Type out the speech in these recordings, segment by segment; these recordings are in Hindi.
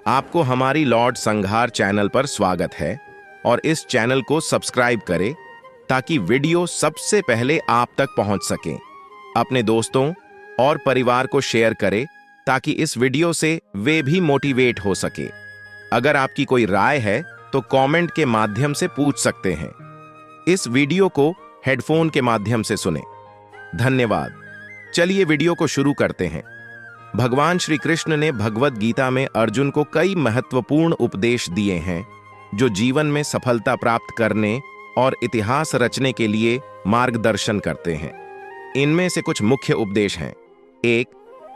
आपको हमारी लॉर्ड संघार चैनल पर स्वागत है और इस चैनल को सब्सक्राइब करें ताकि वीडियो सबसे पहले आप तक पहुंच सके। अपने दोस्तों और परिवार को शेयर करें ताकि इस वीडियो से वे भी मोटिवेट हो सके। अगर आपकी कोई राय है तो कमेंट के माध्यम से पूछ सकते हैं। इस वीडियो को हेडफोन के माध्यम से सुनें। धन्यवाद। चलिए वीडियो को शुरू करते हैं। भगवान श्री कृष्ण ने भगवत गीता में अर्जुन को कई महत्वपूर्ण उपदेश दिए हैं जो जीवन में सफलता प्राप्त करने और इतिहास रचने के लिए मार्गदर्शन करते हैं। इनमें से कुछ मुख्य उपदेश हैं। 1.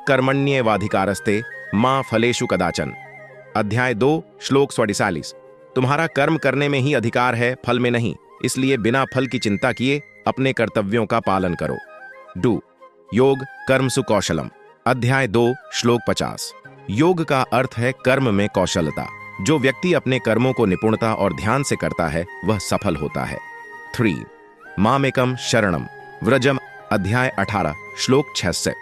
कर्मण्येवाधिकारस्ते मा फलेषु कदाचन। अध्याय 2 श्लोक 47। तुम्हारा कर्म करने में ही अधिकार है, फल में नहीं, इसलिए बिना फल की चिंता किए अपने कर्तव्यों का पालन करो। 2. योग कर्मसु कौशलम। अध्याय 2 श्लोक 50। योग का अर्थ है कर्म में कौशलता। जो व्यक्ति अपने कर्मों को निपुणता और ध्यान से करता है वह सफल होता है। 3. मामेकम शरणम व्रजम। अध्याय 18 श्लोक 66।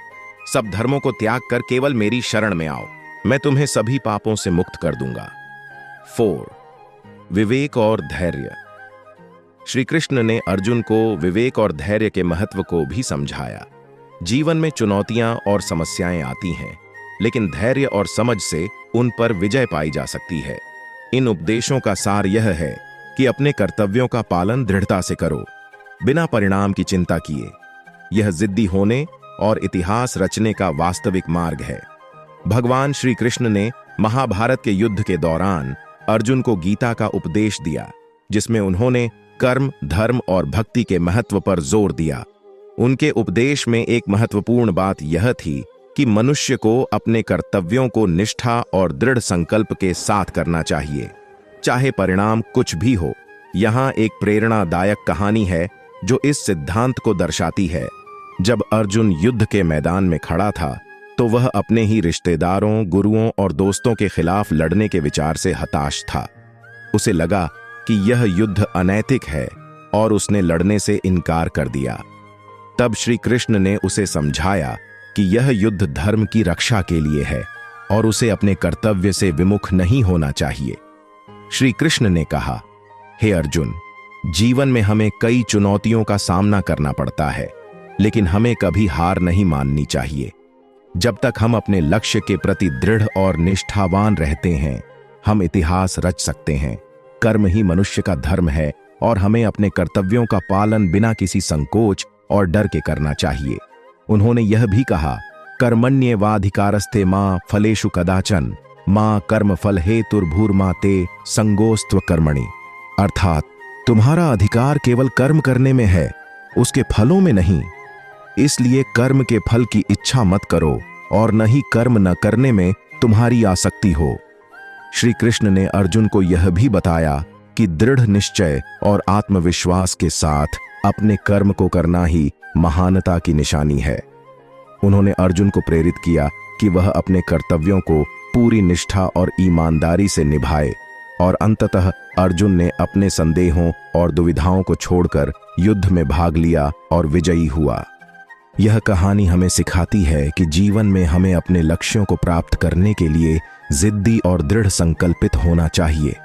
सब धर्मों को त्याग कर केवल मेरी शरण में आओ, मैं तुम्हें सभी पापों से मुक्त कर दूंगा। 4. विवेक और धैर्य। श्री कृष्ण ने अर्जुन को विवेक और धैर्य के महत्व को भी समझाया। जीवन में चुनौतियां और समस्याएं आती हैं, लेकिन धैर्य और समझ से उन पर विजय पाई जा सकती है। इन उपदेशों का सार यह है कि अपने कर्तव्यों का पालन दृढ़ता से करो, बिना परिणाम की चिंता किए। यह जिद्दी होने और इतिहास रचने का वास्तविक मार्ग है। भगवान श्री कृष्ण ने महाभारत के युद्ध के दौरान अर्जुन को गीता का उपदेश दिया, जिसमें उन्होंने कर्म, धर्म और भक्ति के महत्व पर जोर दिया। उनके उपदेश में एक महत्वपूर्ण बात यह थी कि मनुष्य को अपने कर्तव्यों को निष्ठा और दृढ़ संकल्प के साथ करना चाहिए, चाहे परिणाम कुछ भी हो। यहाँ एक प्रेरणादायक कहानी है जो इस सिद्धांत को दर्शाती है। जब अर्जुन युद्ध के मैदान में खड़ा था तो वह अपने ही रिश्तेदारों, गुरुओं और दोस्तों के खिलाफ लड़ने के विचार से हताश था। उसे लगा कि यह युद्ध अनैतिक है और उसने लड़ने से इनकार कर दिया। तब श्री कृष्ण ने उसे समझाया कि यह युद्ध धर्म की रक्षा के लिए है और उसे अपने कर्तव्य से विमुख नहीं होना चाहिए। श्री कृष्ण ने कहा, हे अर्जुन, जीवन में हमें कई चुनौतियों का सामना करना पड़ता है, लेकिन हमें कभी हार नहीं माननी चाहिए। जब तक हम अपने लक्ष्य के प्रति दृढ़ और निष्ठावान रहते हैं, हम इतिहास रच सकते हैं। कर्म ही मनुष्य का धर्म है और हमें अपने कर्तव्यों का पालन बिना किसी संकोच और डर के करना चाहिए। उन्होंने यह भी कहा, कर्मण्येवाधिकारस्ते मा फलेषु कदाचन मा कर्म फल हेतुर्भूर्मा ते संगोस्त्व कर्मणि। अर्थात तुम्हारा अधिकार केवल कर्म करने में है, उसके फलों में नहीं। इसलिए कर्म के फल की इच्छा मत करो और न ही कर्म न करने में तुम्हारी आसक्ति हो। श्री कृष्ण ने अर्जुन को यह भी बताया कि दृढ़ निश्चय और आत्मविश्वास के साथ अपने कर्म को करना ही महानता की निशानी है। उन्होंने अर्जुन को प्रेरित किया कि वह अपने कर्तव्यों को पूरी निष्ठा और ईमानदारी से निभाए और अंततः अर्जुन ने अपने संदेहों और दुविधाओं को छोड़कर युद्ध में भाग लिया और विजयी हुआ। यह कहानी हमें सिखाती है कि जीवन में हमें अपने लक्ष्यों को प्राप्त करने के लिए जिद्दी और दृढ़ संकल्पित होना चाहिए।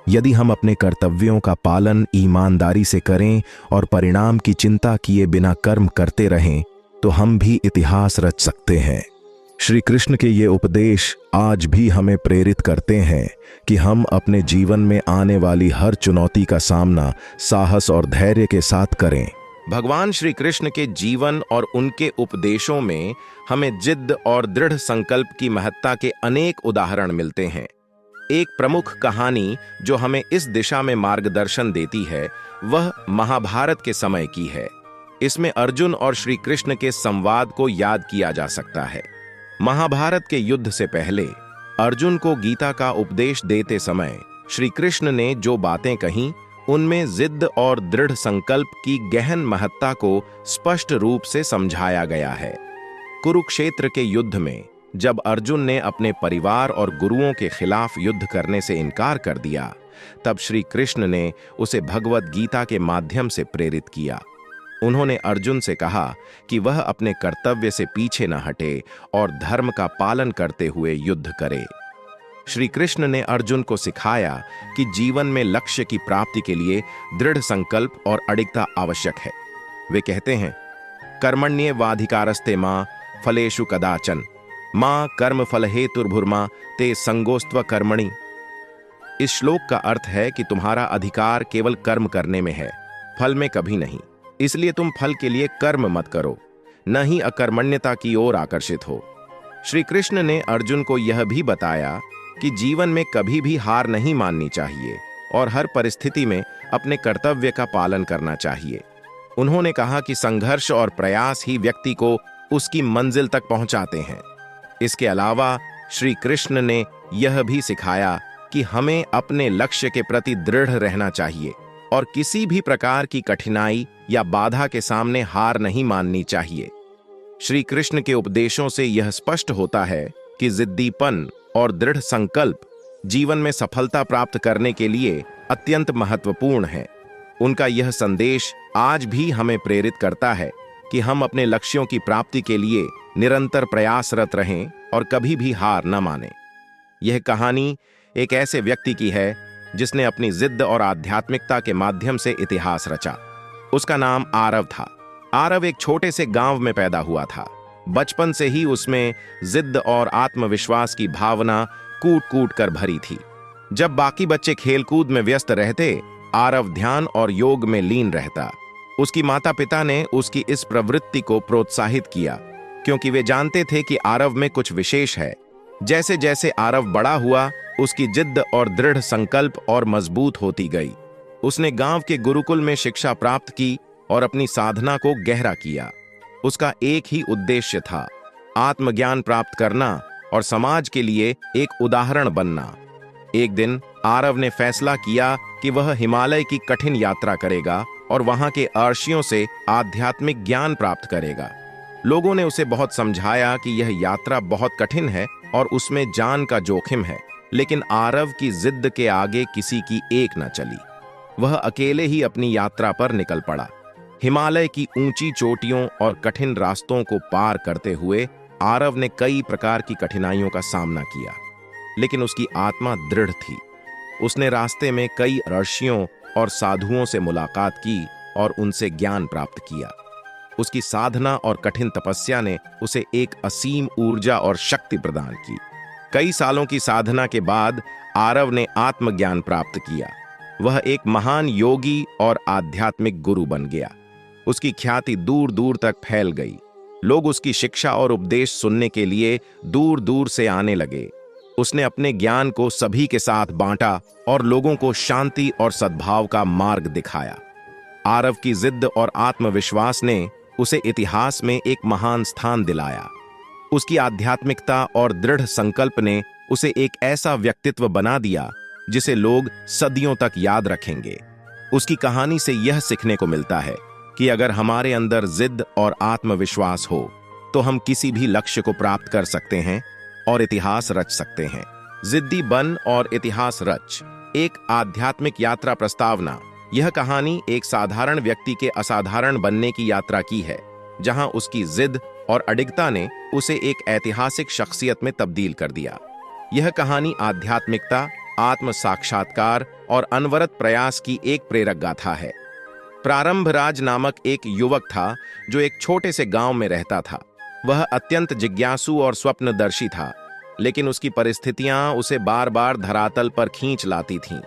यदि हम अपने कर्तव्यों का पालन ईमानदारी से करें और परिणाम की चिंता किए बिना कर्म करते रहें, तो हम भी इतिहास रच सकते हैं। श्री कृष्ण के ये उपदेश आज भी हमें प्रेरित करते हैं कि हम अपने जीवन में आने वाली हर चुनौती का सामना साहस और धैर्य के साथ करें। भगवान श्री कृष्ण के जीवन और उनके उपदेशों में हमें जिद्द और दृढ़ संकल्प की महत्ता के अनेक उदाहरण मिलते हैं। एक प्रमुख कहानी जो हमें इस दिशा में मार्गदर्शन देती है वह महाभारत के समय की है। इसमें अर्जुन और श्री कृष्ण के संवाद को याद किया जा सकता है। महाभारत के युद्ध से पहले अर्जुन को गीता का उपदेश देते समय श्री कृष्ण ने जो बातें कहीं, उनमें जिद्द और दृढ़ संकल्प की गहन महत्ता को स्पष्ट रूप से समझाया गया है। कुरुक्षेत्र के युद्ध में जब अर्जुन ने अपने परिवार और गुरुओं के खिलाफ युद्ध करने से इनकार कर दिया, तब श्री कृष्ण ने उसे भगवत गीता के माध्यम से प्रेरित किया। उन्होंने अर्जुन से कहा कि वह अपने कर्तव्य से पीछे न हटे और धर्म का पालन करते हुए युद्ध करे। श्री कृष्ण ने अर्जुन को सिखाया कि जीवन में लक्ष्य की प्राप्ति के लिए दृढ़ संकल्प और अडिगता आवश्यक है। वे कहते हैं, कर्मण्येवाधिकारस्ते मां फलेषु कदाचन मां कर्म फल हेतुर्भुर्मा ते संगोस्त्व कर्मणि। इस श्लोक का अर्थ है कि तुम्हारा अधिकार केवल कर्म करने में है, फल में कभी नहीं। इसलिए तुम फल के लिए कर्म मत करो, न ही अकर्मण्यता की ओर आकर्षित हो। श्री कृष्ण ने अर्जुन को यह भी बताया कि जीवन में कभी भी हार नहीं माननी चाहिए और हर परिस्थिति में अपने कर्तव्य का पालन करना चाहिए। उन्होंने कहा कि संघर्ष और प्रयास ही व्यक्ति को उसकी मंजिल तक पहुंचाते हैं। इसके अलावा श्री कृष्ण ने यह भी सिखाया कि हमें अपने लक्ष्य के प्रति दृढ़ रहना चाहिए और किसी भी प्रकार की कठिनाई या बाधा के सामने हार नहीं माननी चाहिए। श्री कृष्ण के उपदेशों से यह स्पष्ट होता है कि जिद्दीपन और दृढ़ संकल्प जीवन में सफलता प्राप्त करने के लिए अत्यंत महत्वपूर्ण है। उनका यह संदेश आज भी हमें प्रेरित करता है कि हम अपने लक्ष्यों की प्राप्ति के लिए निरंतर प्रयासरत रहें और कभी भी हार न मानें। यह कहानी एक ऐसे व्यक्ति की है जिसने अपनी जिद्द और आध्यात्मिकता के माध्यम से इतिहास रचा। उसका नाम आरव था। आरव एक छोटे से गांव में पैदा हुआ था। बचपन से ही उसमें जिद्द और आत्मविश्वास की भावना कूट कूट कर भरी थी। जब बाकी बच्चे खेलकूद में व्यस्त रहते, आरव ध्यान और योग में लीन रहता। उसकी माता पिता ने उसकी इस प्रवृत्ति को प्रोत्साहित किया, क्योंकि वे जानते थे कि आरव में कुछ विशेष है। जैसे जैसे आरव बड़ा हुआ, उसकी जिद्द और दृढ़ संकल्प और मजबूत होती गई। उसने गांव के गुरुकुल में शिक्षा प्राप्त की और अपनी साधना को गहरा किया। उसका एक ही उद्देश्य था, आत्मज्ञान प्राप्त करना और समाज के लिए एक उदाहरण बनना। एक दिन आरव ने फैसला किया कि वह हिमालय की कठिन यात्रा करेगा और वहां के अर्षियों से आध्यात्मिक ज्ञान प्राप्त करेगा। लोगों ने उसे बहुत समझाया कि यह यात्रा बहुत कठिन है और उसमें जान का जोखिम है, लेकिन आरव की जिद्द के आगे किसी की एक न चली। वह अकेले ही अपनी यात्रा पर निकल पड़ा। हिमालय की ऊंची चोटियों और कठिन रास्तों को पार करते हुए आरव ने कई प्रकार की कठिनाइयों का सामना किया, लेकिन उसकी आत्मा दृढ़ थी। उसने रास्ते में कई ऋषियों और साधुओं से मुलाकात की और उनसे ज्ञान प्राप्त किया। उसकी साधना और कठिन तपस्या ने उसे एक असीम ऊर्जा और शक्ति प्रदान की। कई सालों की साधना के बाद आरव ने आत्मज्ञान प्राप्त किया। वह एक महान योगी और आध्यात्मिक गुरु बन गया। उसकी ख्याति दूर दूर तक फैल गई। लोग उसकी शिक्षा और उपदेश सुनने के लिए दूर दूर से आने लगे। उसने अपने ज्ञान को सभी के साथ बांटा और लोगों को शांति और सद्भाव का मार्ग दिखाया। आरव की जिद्द और आत्मविश्वास ने उसे इतिहास में एक महान स्थान दिलाया। उसकी आध्यात्मिकता और दृढ़ संकल्प ने उसे एक ऐसा व्यक्तित्व बना दिया जिसे लोग सदियों तक याद रखेंगे। उसकी कहानी से यह सीखने को मिलता है कि अगर हमारे अंदर जिद्द और आत्मविश्वास हो तो हम किसी भी लक्ष्य को प्राप्त कर सकते हैं और इतिहास रच सकते हैं। जिद्दी बन और इतिहास रच, एक आध्यात्मिक यात्रा प्रस्तावना। यह कहानी एक साधारण व्यक्ति के असाधारण बनने की यात्रा की है, जहां उसकी जिद और अडिगता ने उसे एक ऐतिहासिक शख्सियत में तब्दील कर दिया। यह कहानी आध्यात्मिकता, आत्म साक्षात्कार और अनवरत प्रयास की एक प्रेरक गाथा है। प्रारंभराज नामक एक युवक था जो एक छोटे से गांव में रहता था। वह अत्यंत जिज्ञासु और स्वप्नदर्शी था, लेकिन उसकी परिस्थितियां उसे बार बार धरातल पर खींच लाती थीं।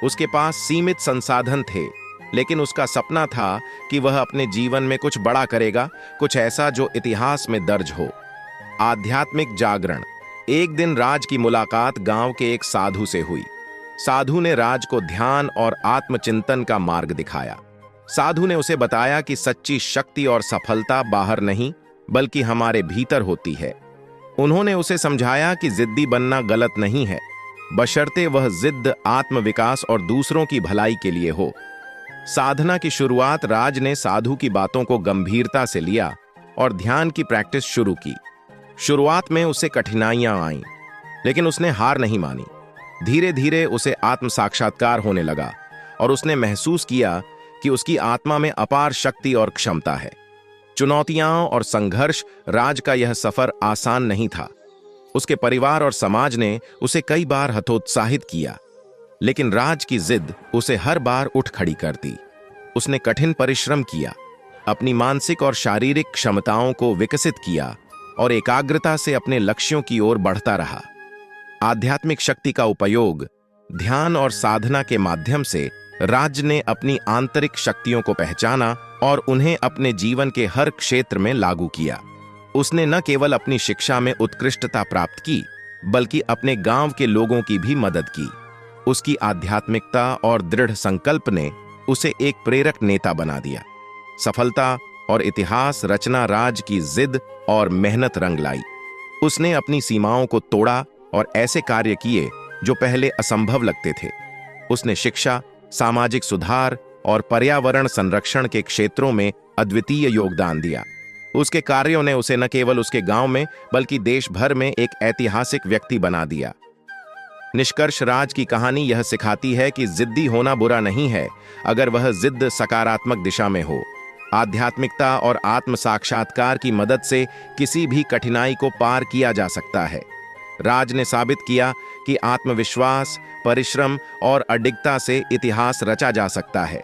उसके पास सीमित संसाधन थे, लेकिन उसका सपना था कि वह अपने जीवन में कुछ बड़ा करेगा, कुछ ऐसा जो इतिहास में दर्ज हो। आध्यात्मिक जागरण। एक दिन राज की मुलाकात गांव के एक साधु से हुई। साधु ने राज को ध्यान और आत्मचिंतन का मार्ग दिखाया। साधु ने उसे बताया कि सच्ची शक्ति और सफलता बाहर नहीं, बल्कि हमारे भीतर होती है। उन्होंने उसे समझाया कि जिद्दी बनना गलत नहीं है, बशर्ते वह जिद्द आत्मविकास और दूसरों की भलाई के लिए हो। साधना की शुरुआत राज ने साधु की बातों को गंभीरता से लिया और ध्यान की प्रैक्टिस शुरू की। शुरुआत में उसे कठिनाइयां आईं, लेकिन उसने हार नहीं मानी। धीरे धीरे उसे आत्म साक्षात्कार होने लगा और उसने महसूस किया कि उसकी आत्मा में अपार शक्ति और क्षमता है। चुनौतियां और संघर्ष, राज का यह सफर आसान नहीं था। उसके परिवार और समाज ने उसे कई बार हतोत्साहित किया, लेकिन राज की जिद उसे हर बार उठ खड़ी करती। उसने कठिन परिश्रम किया, अपनी मानसिक और शारीरिक क्षमताओं को विकसित किया और एकाग्रता से अपने लक्ष्यों की ओर बढ़ता रहा। आध्यात्मिक शक्ति का उपयोग ध्यान और साधना के माध्यम से राज ने अपनी आंतरिक शक्तियों को पहचाना और उन्हें अपने जीवन के हर क्षेत्र में लागू किया। उसने न केवल अपनी शिक्षा में उत्कृष्टता प्राप्त की, बल्कि अपने गांव के लोगों की भी मदद की। उसकी आध्यात्मिकता और दृढ़ संकल्प ने उसे एक प्रेरक नेता बना दिया। सफलता और इतिहास रचना राज की जिद और मेहनत रंग लाई। उसने अपनी सीमाओं को तोड़ा और ऐसे कार्य किए जो पहले असंभव लगते थे। उसने शिक्षा, सामाजिक सुधार और पर्यावरण संरक्षण के क्षेत्रों में अद्वितीय योगदान दिया। उसके कार्यों ने उसे न केवल उसके गांव में बल्कि देश भर में एक ऐतिहासिक व्यक्ति बना दिया। निष्कर्ष, राज की कहानी यह सिखाती है कि जिद्दी होना बुरा नहीं है, अगर वह जिद्द सकारात्मक दिशा में हो। आध्यात्मिकता और आत्म साक्षात्कार की मदद से किसी भी कठिनाई को पार किया जा सकता है। राज ने साबित किया कि आत्मविश्वास, परिश्रम और अडिगता से इतिहास रचा जा सकता है।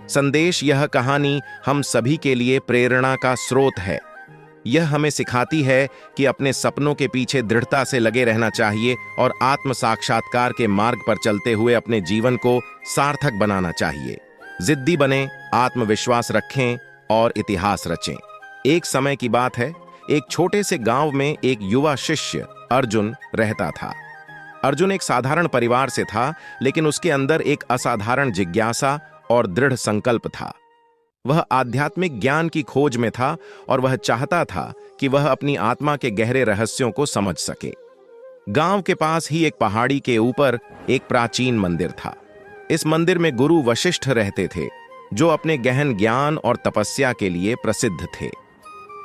संदेश, यह कहानी हम सभी के लिए प्रेरणा का स्रोत है। यह हमें सिखाती है कि अपने सपनों के पीछे दृढ़ता से लगे रहना चाहिए और आत्म साक्षात्कार के मार्ग पर चलते हुए अपने जीवन को सार्थक बनाना चाहिए। जिद्दी बने, आत्मविश्वास रखें और इतिहास रचें। एक समय की बात है, एक छोटे से गांव में एक युवा शिष्य अर्जुन रहता था। अर्जुन एक साधारण परिवार से था, लेकिन उसके अंदर एक असाधारण जिज्ञासा और दृढ़ संकल्प था। वह आध्यात्मिक ज्ञान की खोज में था और वह चाहता था कि वह अपनी आत्मा के गहरे रहस्यों को समझ सके। गांव के पास ही एक पहाड़ी के ऊपर एक प्राचीन मंदिर था। इस मंदिर में गुरु वशिष्ठ रहते थे, जो अपने गहन ज्ञान और तपस्या के लिए प्रसिद्ध थे।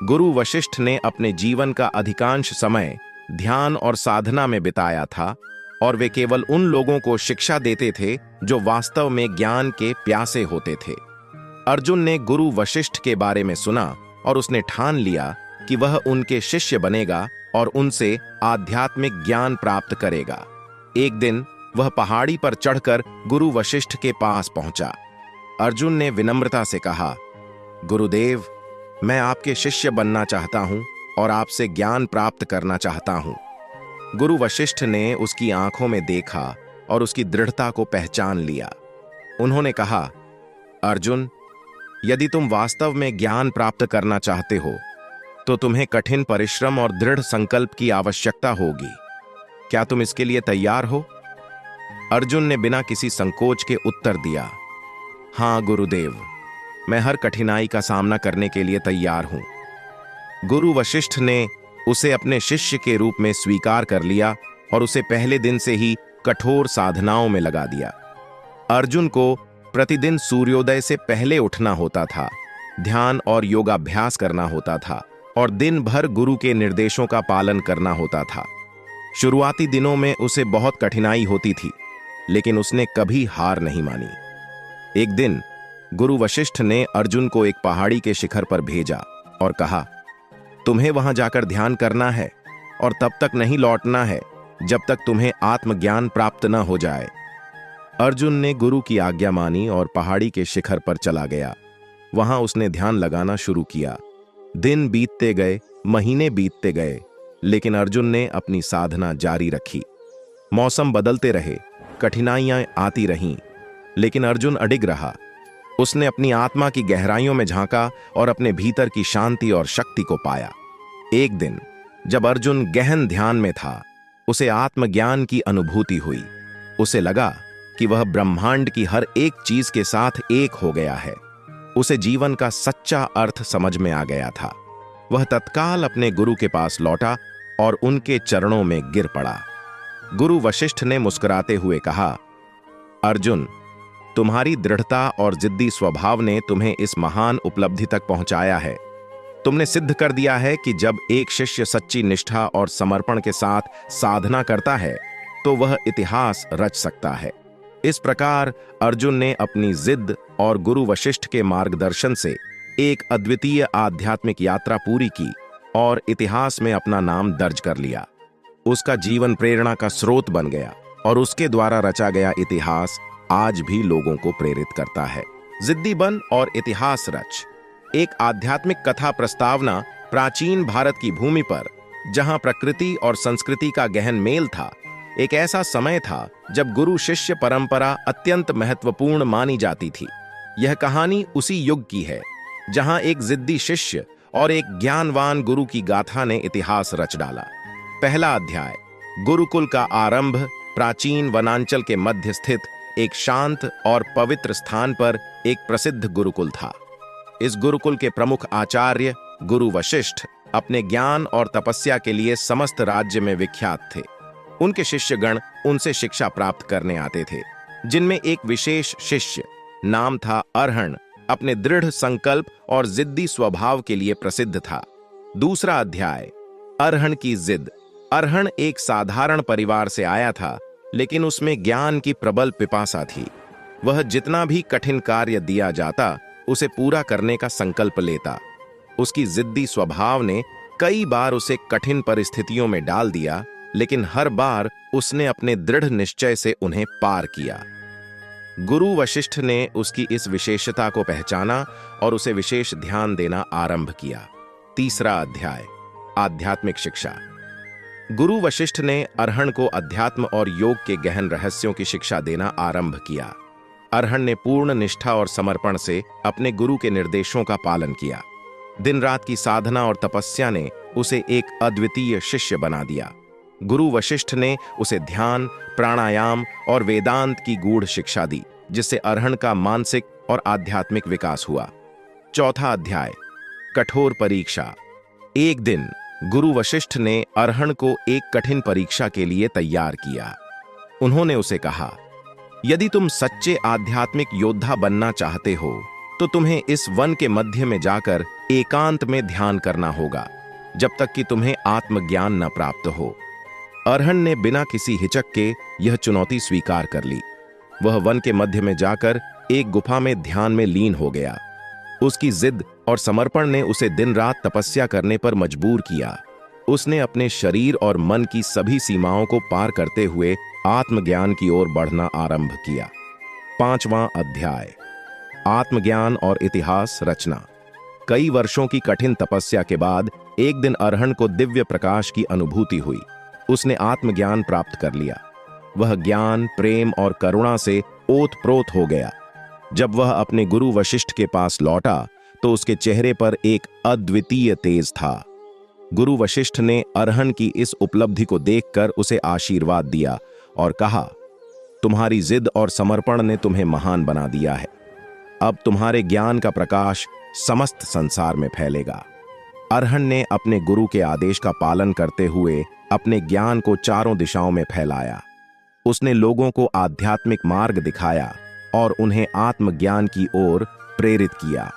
गुरु वशिष्ठ ने अपने जीवन का अधिकांश समय ध्यान और साधना में बिताया था और वे केवल उन लोगों को शिक्षा देते थे जो वास्तव में ज्ञान के प्यासे होते थे। अर्जुन ने गुरु वशिष्ठ के बारे में सुना और उसने ठान लिया कि वह उनके शिष्य बनेगा और उनसे आध्यात्मिक ज्ञान प्राप्त करेगा। एक दिन वह पहाड़ी पर चढ़कर गुरु वशिष्ठ के पास पहुंचा। अर्जुन ने विनम्रता से कहा, गुरुदेव, मैं आपके शिष्य बनना चाहता हूं और आपसे ज्ञान प्राप्त करना चाहता हूं। गुरु वशिष्ठ ने उसकी आंखों में देखा और उसकी दृढ़ता को पहचान लिया। उन्होंने कहा, अर्जुन, यदि तुम वास्तव में ज्ञान प्राप्त करना चाहते हो तो तुम्हें कठिन परिश्रम और दृढ़ संकल्प की आवश्यकता होगी। क्या तुम इसके लिए तैयार हो? अर्जुन ने बिना किसी संकोच के उत्तर दिया, हाँ गुरुदेव, मैं हर कठिनाई का सामना करने के लिए तैयार हूं। गुरु वशिष्ठ ने उसे अपने शिष्य के रूप में स्वीकार कर लिया और उसे पहले दिन से ही कठोर साधनाओं में लगा दिया। अर्जुन को प्रतिदिन सूर्योदय से पहले उठना होता था, ध्यान और योगाभ्यास करना होता था और दिन भर गुरु के निर्देशों का पालन करना होता था। शुरुआती दिनों में उसे बहुत कठिनाई होती थी, लेकिन उसने कभी हार नहीं मानी। एक दिन गुरु वशिष्ठ ने अर्जुन को एक पहाड़ी के शिखर पर भेजा और कहा, तुम्हें वहां जाकर ध्यान करना है और तब तक नहीं लौटना है जब तक तुम्हें आत्मज्ञान प्राप्त न हो जाए। अर्जुन ने गुरु की आज्ञा मानी और पहाड़ी के शिखर पर चला गया। वहां उसने ध्यान लगाना शुरू किया। दिन बीतते गए, महीने बीतते गए, लेकिन अर्जुन ने अपनी साधना जारी रखी। मौसम बदलते रहे, कठिनाइयां आती रहीं, लेकिन अर्जुन अडिग रहा। उसने अपनी आत्मा की गहराइयों में झांका और अपने भीतर की शांति और शक्ति को पाया। एक दिन जब अर्जुन गहन ध्यान में था, उसे आत्मज्ञान की अनुभूति हुई। उसे लगा कि वह ब्रह्मांड की हर एक चीज के साथ एक हो गया है। उसे जीवन का सच्चा अर्थ समझ में आ गया था। वह तत्काल अपने गुरु के पास लौटा और उनके चरणों में गिर पड़ा। गुरु वशिष्ठ ने मुस्कुराते हुए कहा, अर्जुन, तुम्हारी दृढ़ता और जिद्दी स्वभाव ने तुम्हें इस महान उपलब्धि तक पहुंचाया है। तुमने सिद्ध कर दिया है कि जब एक शिष्य सच्ची निष्ठा और समर्पण के साथ साधना करता है तो वह इतिहास रच सकता है। इस प्रकार अर्जुन ने अपनी जिद और गुरु वशिष्ठ के मार्गदर्शन से एक अद्वितीय आध्यात्मिक यात्रा पूरी की और इतिहास में अपना नाम दर्ज कर लिया। उसका जीवन प्रेरणा का स्रोत बन गया और उसके द्वारा रचा गया इतिहास आज भी लोगों को प्रेरित करता है। जिद्दी बन और इतिहास रच। एक आध्यात्मिक कथा प्रस्तावना प्राचीन भारत की भूमि पर, जहां प्रकृति और संस्कृति का गहन मेल था, एक ऐसा समय था जब गुरु शिष्य परंपरा अत्यंत महत्वपूर्ण मानी जाती थी। यह कहानी उसी युग की है जहां एक जिद्दी शिष्य और एक ज्ञानवान गुरु की गाथा ने इतिहास रच डाला। पहला अध्याय, गुरुकुल का आरंभ। प्राचीन वनांचल के मध्य स्थित एक शांत और पवित्र स्थान पर एक प्रसिद्ध गुरुकुल था। इस गुरुकुल के प्रमुख आचार्य गुरु वशिष्ठ अपने ज्ञान और तपस्या के लिए समस्त राज्य में विख्यात थे। उनके शिष्यगण उनसे शिक्षा प्राप्त करने आते थे, जिनमें एक विशेष शिष्य, नाम था अरहण, अपने दृढ़ संकल्प और जिद्दी स्वभाव के लिए प्रसिद्ध था। दूसरा अध्याय, अरहण की जिद। अरहण एक साधारण परिवार से आया था, लेकिन उसमें ज्ञान की प्रबल पिपासा थी। वह जितना भी कठिन कार्य दिया जाता, उसे पूरा करने का संकल्प लेता। उसकी जिद्दी स्वभाव ने कई बार उसे कठिन परिस्थितियों में डाल दिया, लेकिन हर बार उसने अपने दृढ़ निश्चय से उन्हें पार किया। गुरु वशिष्ठ ने उसकी इस विशेषता को पहचाना और उसे विशेष ध्यान देना आरंभ किया। तीसरा अध्याय, आध्यात्मिक शिक्षा। गुरु वशिष्ठ ने अरहण को अध्यात्म और योग के गहन रहस्यों की शिक्षा देना आरंभ किया। अरहण ने पूर्ण निष्ठा और समर्पण से अपने गुरु के निर्देशों का पालन किया। दिन रात की साधना और तपस्या ने उसे एक अद्वितीय शिष्य बना दिया। गुरु वशिष्ठ ने उसे ध्यान, प्राणायाम और वेदांत की गूढ़ शिक्षा दी, जिससे अरहण का मानसिक और आध्यात्मिक विकास हुआ। चौथा अध्याय, कठोर परीक्षा। एक दिन गुरु वशिष्ठ ने अरहण को एक कठिन परीक्षा के लिए तैयार किया। उन्होंने उसे कहा, यदि तुम सच्चे आध्यात्मिक योद्धा बनना चाहते हो, तो तुम्हें इस वन के मध्य में जाकर एकांत में ध्यान करना होगा, जब तक कि तुम्हें आत्मज्ञान न प्राप्त हो। अरहण ने बिना किसी हिचक के यह चुनौती स्वीकार कर ली। वह वन के मध्य में जाकर एक गुफा में ध्यान में लीन हो गया। उसकी जिद और समर्पण ने उसे दिन रात तपस्या करने पर मजबूर किया। उसने अपने शरीर और मन की सभी सीमाओं को पार करते हुए आत्मज्ञान की ओर बढ़ना आरंभ किया। पांचवां अध्याय, आत्मज्ञान और इतिहास रचना। कई वर्षों की कठिन तपस्या के बाद एक दिन अरहण को दिव्य प्रकाश की अनुभूति हुई। उसने आत्मज्ञान प्राप्त कर लिया। वह ज्ञान, प्रेम और करुणा से ओतप्रोत हो गया। जब वह अपने गुरु वशिष्ठ के पास लौटा, तो उसके चेहरे पर एक अद्वितीय तेज था। गुरु वशिष्ठ ने अरहण की इस उपलब्धि को देखकर उसे आशीर्वाद दिया और कहा, तुम्हारी जिद और समर्पण ने तुम्हें महान बना दिया है। अब तुम्हारे ज्ञान का प्रकाश समस्त संसार में फैलेगा। अरहण ने अपने गुरु के आदेश का पालन करते हुए अपने ज्ञान को चारों दिशाओं में फैलाया। उसने लोगों को आध्यात्मिक मार्ग दिखाया और उन्हें आत्मज्ञान की ओर प्रेरित किया।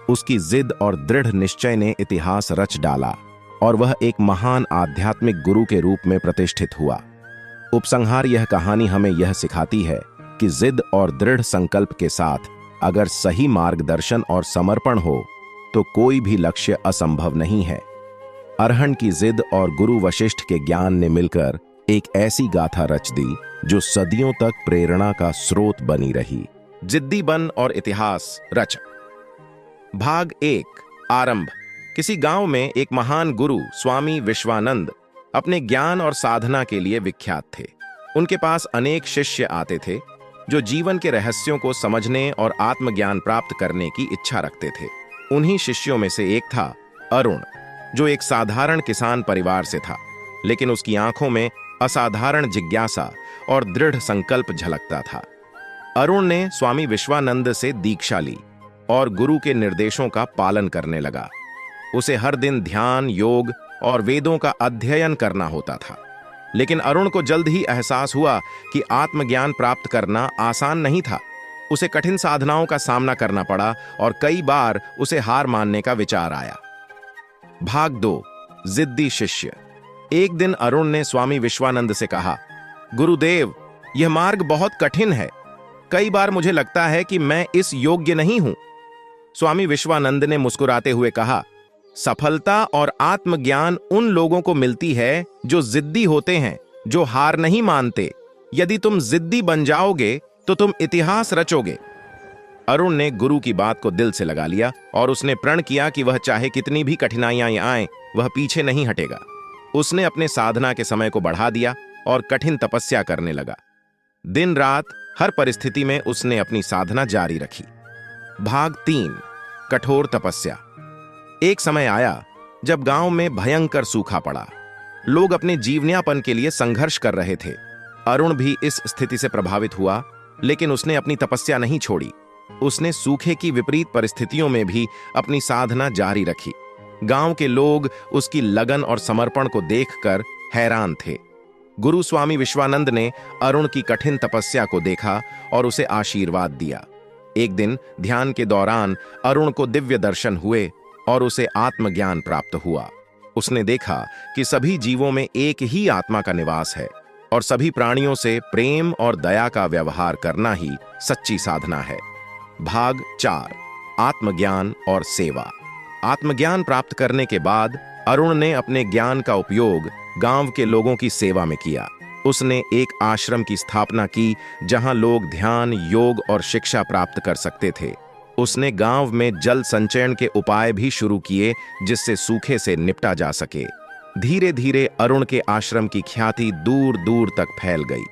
उसकी जिद और दृढ़ निश्चय ने इतिहास रच डाला और वह एक महान आध्यात्मिक गुरु के रूप में प्रतिष्ठित हुआ। उपसंहार, यह कहानी हमें यह सिखाती है कि जिद और दृढ़ संकल्प के साथ अगर सही मार्गदर्शन और समर्पण हो, तो कोई भी लक्ष्य असंभव नहीं है। अरहण की जिद और गुरु वशिष्ठ के ज्ञान ने मिलकर एक ऐसी गाथा रच दी जो सदियों तक प्रेरणा का स्रोत बनी रही। जिद्दी बन और इतिहास रच। भाग 1, आरंभ। किसी गांव में एक महान गुरु स्वामी विश्वानंद अपने ज्ञान और साधना के लिए विख्यात थे। उनके पास अनेक शिष्य आते थे जो जीवन के रहस्यों को समझने और आत्मज्ञान प्राप्त करने की इच्छा रखते थे। उन्हीं शिष्यों में से एक था अरुण, जो एक साधारण किसान परिवार से था, लेकिन उसकी आंखों में असाधारण जिज्ञासा और दृढ़ संकल्प झलकता था। अरुण ने स्वामी विश्वानंद से दीक्षा ली और गुरु के निर्देशों का पालन करने लगा। उसे हर दिन ध्यान, योग और वेदों का अध्ययन करना होता था। लेकिन अरुण को जल्द ही एहसास हुआ कि आत्मज्ञान प्राप्त करना आसान नहीं था। उसे कठिन साधनाओं का सामना करना पड़ा और कई बार उसे हार मानने का विचार आया। भाग 2, जिद्दी शिष्य। एक दिन अरुण ने स्वामी विश्वानंद से कहा, गुरुदेव, यह मार्ग बहुत कठिन है। कई बार मुझे लगता है कि मैं इस योग्य नहीं हूं। स्वामी विश्वानंद ने मुस्कुराते हुए कहा, सफलता और आत्मज्ञान उन लोगों को मिलती है जो जिद्दी होते हैं, जो हार नहीं मानते। यदि तुम जिद्दी बन जाओगे तो तुम इतिहास रचोगे। अरुण ने गुरु की बात को दिल से लगा लिया और उसने प्रण किया कि वह चाहे कितनी भी कठिनाइयां आएं, वह पीछे नहीं हटेगा। उसने अपने साधना के समय को बढ़ा दिया और कठिन तपस्या करने लगा। दिन रात हर परिस्थिति में उसने अपनी साधना जारी रखी। भाग 3, कठोर तपस्या। एक समय आया जब गांव में भयंकर सूखा पड़ा। लोग अपने जीवनयापन के लिए संघर्ष कर रहे थे। अरुण भी इस स्थिति से प्रभावित हुआ, लेकिन उसने अपनी तपस्या नहीं छोड़ी। उसने सूखे की विपरीत परिस्थितियों में भी अपनी साधना जारी रखी। गांव के लोग उसकी लगन और समर्पण को देखकर हैरान थे। गुरु स्वामी विश्वानंद ने अरुण की कठिन तपस्या को देखा और उसे आशीर्वाद दिया। एक दिन ध्यान के दौरान अरुण को दिव्य दर्शन हुए और उसे आत्मज्ञान प्राप्त हुआ। उसने देखा कि सभी जीवों में एक ही आत्मा का निवास है और सभी प्राणियों से प्रेम और दया का व्यवहार करना ही सच्ची साधना है। भाग 4, आत्मज्ञान और सेवा। आत्मज्ञान प्राप्त करने के बाद अरुण ने अपने ज्ञान का उपयोग गांव के लोगों की सेवा में किया। उसने एक आश्रम की स्थापना की जहां लोग ध्यान, योग और शिक्षा प्राप्त कर सकते थे। उसने गांव में जल संचयन के उपाय भी शुरू किए जिससे सूखे से निपटा जा सके। धीरे धीरे अरुण के आश्रम की ख्याति दूर दूर तक फैल गई।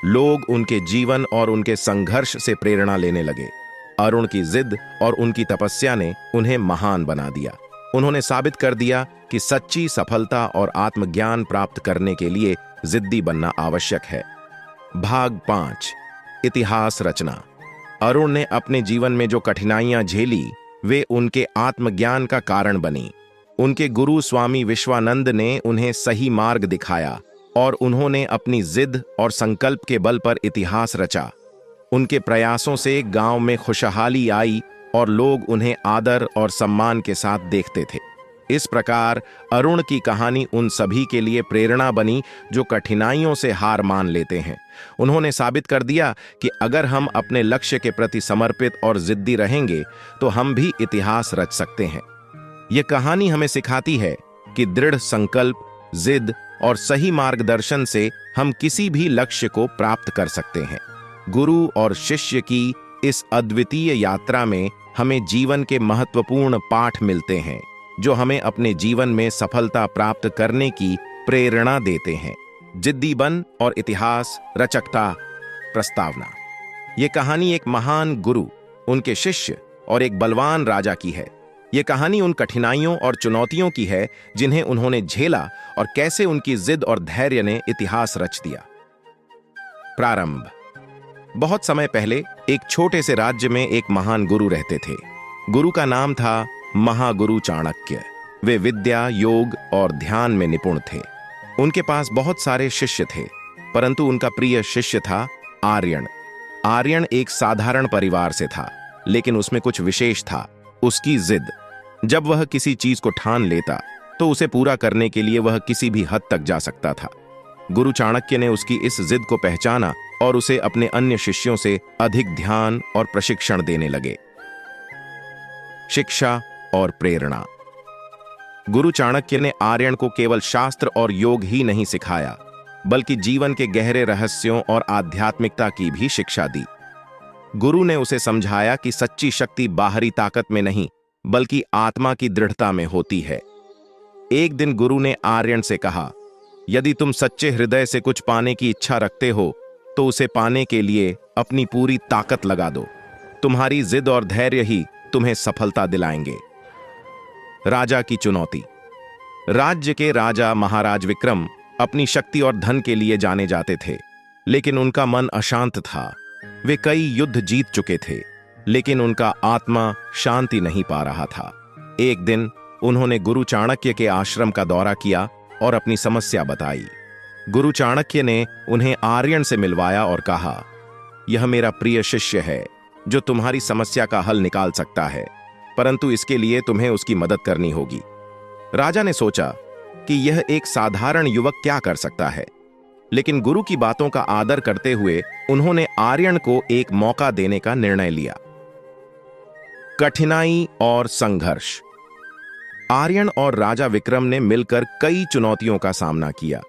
लोग उनके जीवन और उनके संघर्ष से प्रेरणा लेने लगे। अरुण की जिद और उनकी तपस्या ने उन्हें महान बना दिया। उन्होंने साबित कर दिया कि सच्ची सफलता और आत्मज्ञान प्राप्त करने के लिए जिद्दी बनना आवश्यक है। भाग 5, इतिहास रचना। अरुण ने अपने जीवन में जो कठिनाइयां झेली वे उनके आत्मज्ञान का कारण बनी। उनके गुरु स्वामी विश्वानंद ने उन्हें सही मार्ग दिखाया और उन्होंने अपनी जिद और संकल्प के बल पर इतिहास रचा। उनके प्रयासों से गांव में खुशहाली आई और लोग उन्हें आदर और सम्मान के साथ देखते थे। इस प्रकार अरुण की कहानी उन सभी के लिए प्रेरणा बनी जो कठिनाइयों से हार मान लेते हैं। उन्होंने साबित कर दिया कि अगर हम अपने लक्ष्य के प्रति समर्पित और जिद्दी रहेंगे तो हम भी इतिहास रच सकते हैं। यह कहानी हमें सिखाती है कि दृढ़ संकल्प, जिद और सही मार्गदर्शन से हम किसी भी लक्ष्य को प्राप्त कर सकते हैं। गुरु और शिष्य की इस अद्वितीय यात्रा में हमें जीवन के महत्वपूर्ण पाठ मिलते हैं जो हमें अपने जीवन में सफलता प्राप्त करने की प्रेरणा देते हैं। जिद्दी बन और इतिहास रचकता। प्रस्तावना। यह कहानी एक महान गुरु, उनके शिष्य और एक बलवान राजा की है। यह कहानी उन कठिनाइयों और चुनौतियों की है जिन्हें उन्होंने झेला और कैसे उनकी जिद और धैर्य ने इतिहास रच दिया। प्रारंभ। बहुत समय पहले एक छोटे से राज्य में एक महान गुरु रहते थे। गुरु का नाम था महागुरु चाणक्य। वे विद्या, योग और ध्यान में निपुण थे। उनके पास बहुत सारे शिष्य थे, परंतु उनका प्रिय शिष्य था आर्यन। आर्यन एक साधारण परिवार से था, लेकिन उसमें कुछ विशेष था, उसकी जिद। जब वह किसी चीज को ठान लेता तो उसे पूरा करने के लिए वह किसी भी हद तक जा सकता था। गुरु चाणक्य ने उसकी इस जिद को पहचाना और उसे अपने अन्य शिष्यों से अधिक ध्यान और प्रशिक्षण देने लगे। शिक्षा और प्रेरणा। गुरु चाणक्य ने आर्यन को केवल शास्त्र और योग ही नहीं सिखाया, बल्कि जीवन के गहरे रहस्यों और आध्यात्मिकता की भी शिक्षा दी। गुरु ने उसे समझाया कि सच्ची शक्ति बाहरी ताकत में नहीं, बल्कि आत्मा की दृढ़ता में होती है। एक दिन गुरु ने आर्यन से कहा, यदि तुम सच्चे हृदय से कुछ पाने की इच्छा रखते हो तो उसे पाने के लिए अपनी पूरी ताकत लगा दो। तुम्हारी जिद और धैर्य ही तुम्हें सफलता दिलाएंगे। राजा की चुनौती। राज्य के राजा महाराज विक्रम अपनी शक्ति और धन के लिए जाने जाते थे, लेकिन उनका मन अशांत था। वे कई युद्ध जीत चुके थे, लेकिन उनका आत्मा शांति नहीं पा रहा था। एक दिन उन्होंने गुरु चाणक्य के आश्रम का दौरा किया और अपनी समस्या बताई। गुरु चाणक्य ने उन्हें आर्यन से मिलवाया और कहा, यह मेरा प्रिय शिष्य है जो तुम्हारी समस्या का हल निकाल सकता है, परंतु इसके लिए तुम्हें उसकी मदद करनी होगी। राजा ने सोचा कि यह एक साधारण युवक क्या कर सकता है, लेकिन गुरु की बातों का आदर करते हुए उन्होंने आर्यन को एक मौका देने का निर्णय लिया। कठिनाई और संघर्ष। आर्यन और राजा विक्रम ने मिलकर कई चुनौतियों का सामना किया।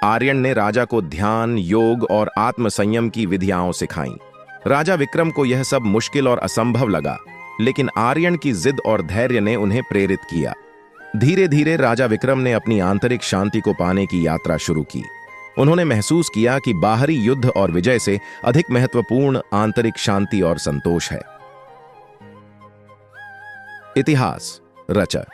आर्यन ने राजा को ध्यान, योग और आत्मसंयम की विधियां सिखाईं। राजा विक्रम को यह सब मुश्किल और असंभव लगा, लेकिन आर्यन की जिद और धैर्य ने उन्हें प्रेरित किया। धीरे धीरे राजा विक्रम ने अपनी आंतरिक शांति को पाने की यात्रा शुरू की। उन्होंने महसूस किया कि बाहरी युद्ध और विजय से अधिक महत्वपूर्ण आंतरिक शांति और संतोष है। इतिहास रचा।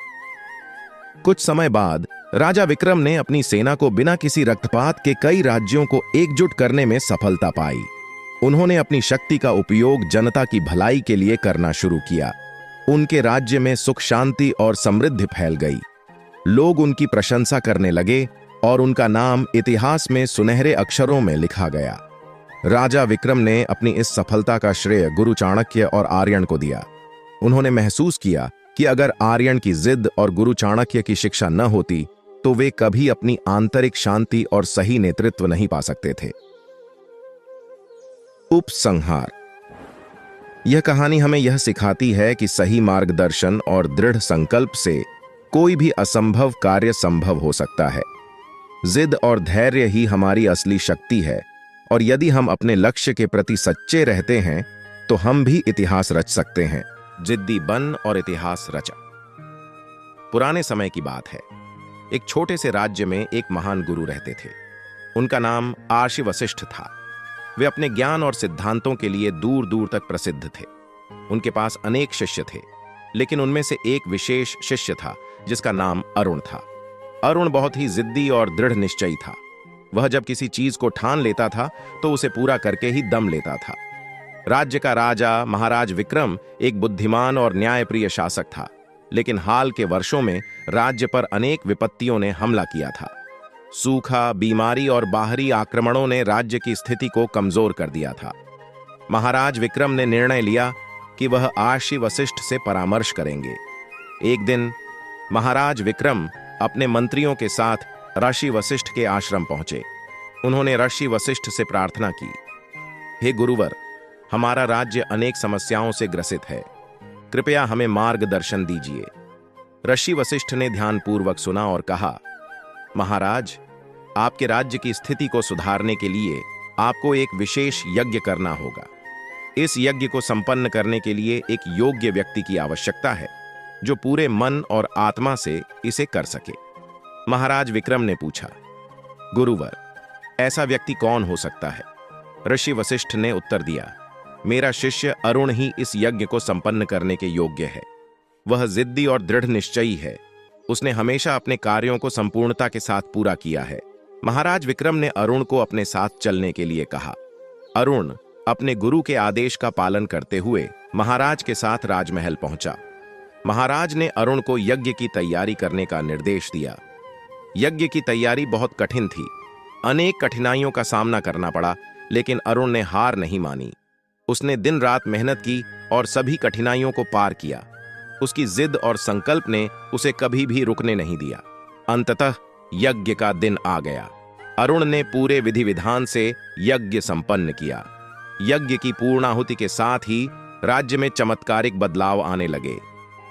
कुछ समय बाद राजा विक्रम ने अपनी सेना को बिना किसी रक्तपात के कई राज्यों को एकजुट करने में सफलता पाई। उन्होंने अपनी शक्ति का उपयोग जनता की भलाई के लिए करना शुरू किया। उनके राज्य में सुख, शांति और समृद्धि फैल गई। लोग उनकी प्रशंसा करने लगे और उनका नाम इतिहास में सुनहरे अक्षरों में लिखा गया। राजा विक्रम ने अपनी इस सफलता का श्रेय गुरु चाणक्य और आर्यन को दिया। उन्होंने महसूस किया कि अगर आर्यन की जिद और गुरु चाणक्य की शिक्षा न होती तो वे कभी अपनी आंतरिक शांति और सही नेतृत्व नहीं पा सकते थे। उपसंहार। यह कहानी हमें यह सिखाती है कि सही मार्गदर्शन और दृढ़ संकल्प से कोई भी असंभव कार्य संभव हो सकता है। जिद और धैर्य ही हमारी असली शक्ति है, और यदि हम अपने लक्ष्य के प्रति सच्चे रहते हैं तो हम भी इतिहास रच सकते हैं। जिद्दी बन और इतिहास रचा। पुराने समय की बात है। एक छोटे से राज्य में एक महान गुरु रहते थे। उनका नाम आर्षि वशिष्ठ था। वे अपने ज्ञान और सिद्धांतों के लिए दूर दूर तक प्रसिद्ध थे। उनके पास अनेक शिष्य थे, लेकिन उनमें से एक विशेष शिष्य था जिसका नाम अरुण था। अरुण बहुत ही जिद्दी और दृढ़ निश्चयी था। वह जब किसी चीज को ठान लेता था तो उसे पूरा करके ही दम लेता था। राज्य का राजा महाराज विक्रम एक बुद्धिमान और न्यायप्रिय शासक था, लेकिन हाल के वर्षों में राज्य पर अनेक विपत्तियों ने हमला किया था। सूखा, बीमारी और बाहरी आक्रमणों ने राज्य की स्थिति को कमजोर कर दिया था। महाराज विक्रम ने निर्णय लिया कि वह आर्षि वशिष्ठ से परामर्श करेंगे। एक दिन महाराज विक्रम अपने मंत्रियों के साथ ऋषि वशिष्ठ के आश्रम पहुंचे। उन्होंने ऋषि वशिष्ठ से प्रार्थना की, हे गुरुवर, हमारा राज्य अनेक समस्याओं से ग्रसित है। कृपया हमें मार्गदर्शन दीजिए। ऋषि वशिष्ठ ने ध्यानपूर्वक सुना और कहा, महाराज, आपके राज्य की स्थिति को सुधारने के लिए आपको एक विशेष यज्ञ करना होगा। इस यज्ञ को संपन्न करने के लिए एक योग्य व्यक्ति की आवश्यकता है, जो पूरे मन और आत्मा से इसे कर सके। महाराज विक्रम ने पूछा, गुरुवर, ऐसा व्यक्ति कौन हो सकता है? ऋषि वशिष्ठ ने उत्तर दिया, मेरा शिष्य अरुण ही इस यज्ञ को संपन्न करने के योग्य है। वह जिद्दी और दृढ़ निश्चयी है। उसने हमेशा अपने कार्यों को संपूर्णता के साथ पूरा किया है। महाराज विक्रम ने अरुण को अपने साथ चलने के लिए कहा। अरुण अपने गुरु के आदेश का पालन करते हुए महाराज के साथ राजमहल पहुंचा। महाराज ने अरुण को यज्ञ की तैयारी करने का निर्देश दिया। यज्ञ की तैयारी बहुत कठिन थी। अनेक कठिनाइयों का सामना करना पड़ा, लेकिन अरुण ने हार नहीं मानी। उसने दिन रात मेहनत की और सभी कठिनाइयों को पार किया। उसकी जिद और संकल्प ने उसे कभी भी रुकने नहीं दिया। अंततः यज्ञ का दिन आ गया। अरुण ने पूरे विधि विधान से यज्ञ संपन्न किया। यज्ञ की पूर्णाहुति के साथ ही राज्य में चमत्कारिक बदलाव आने लगे।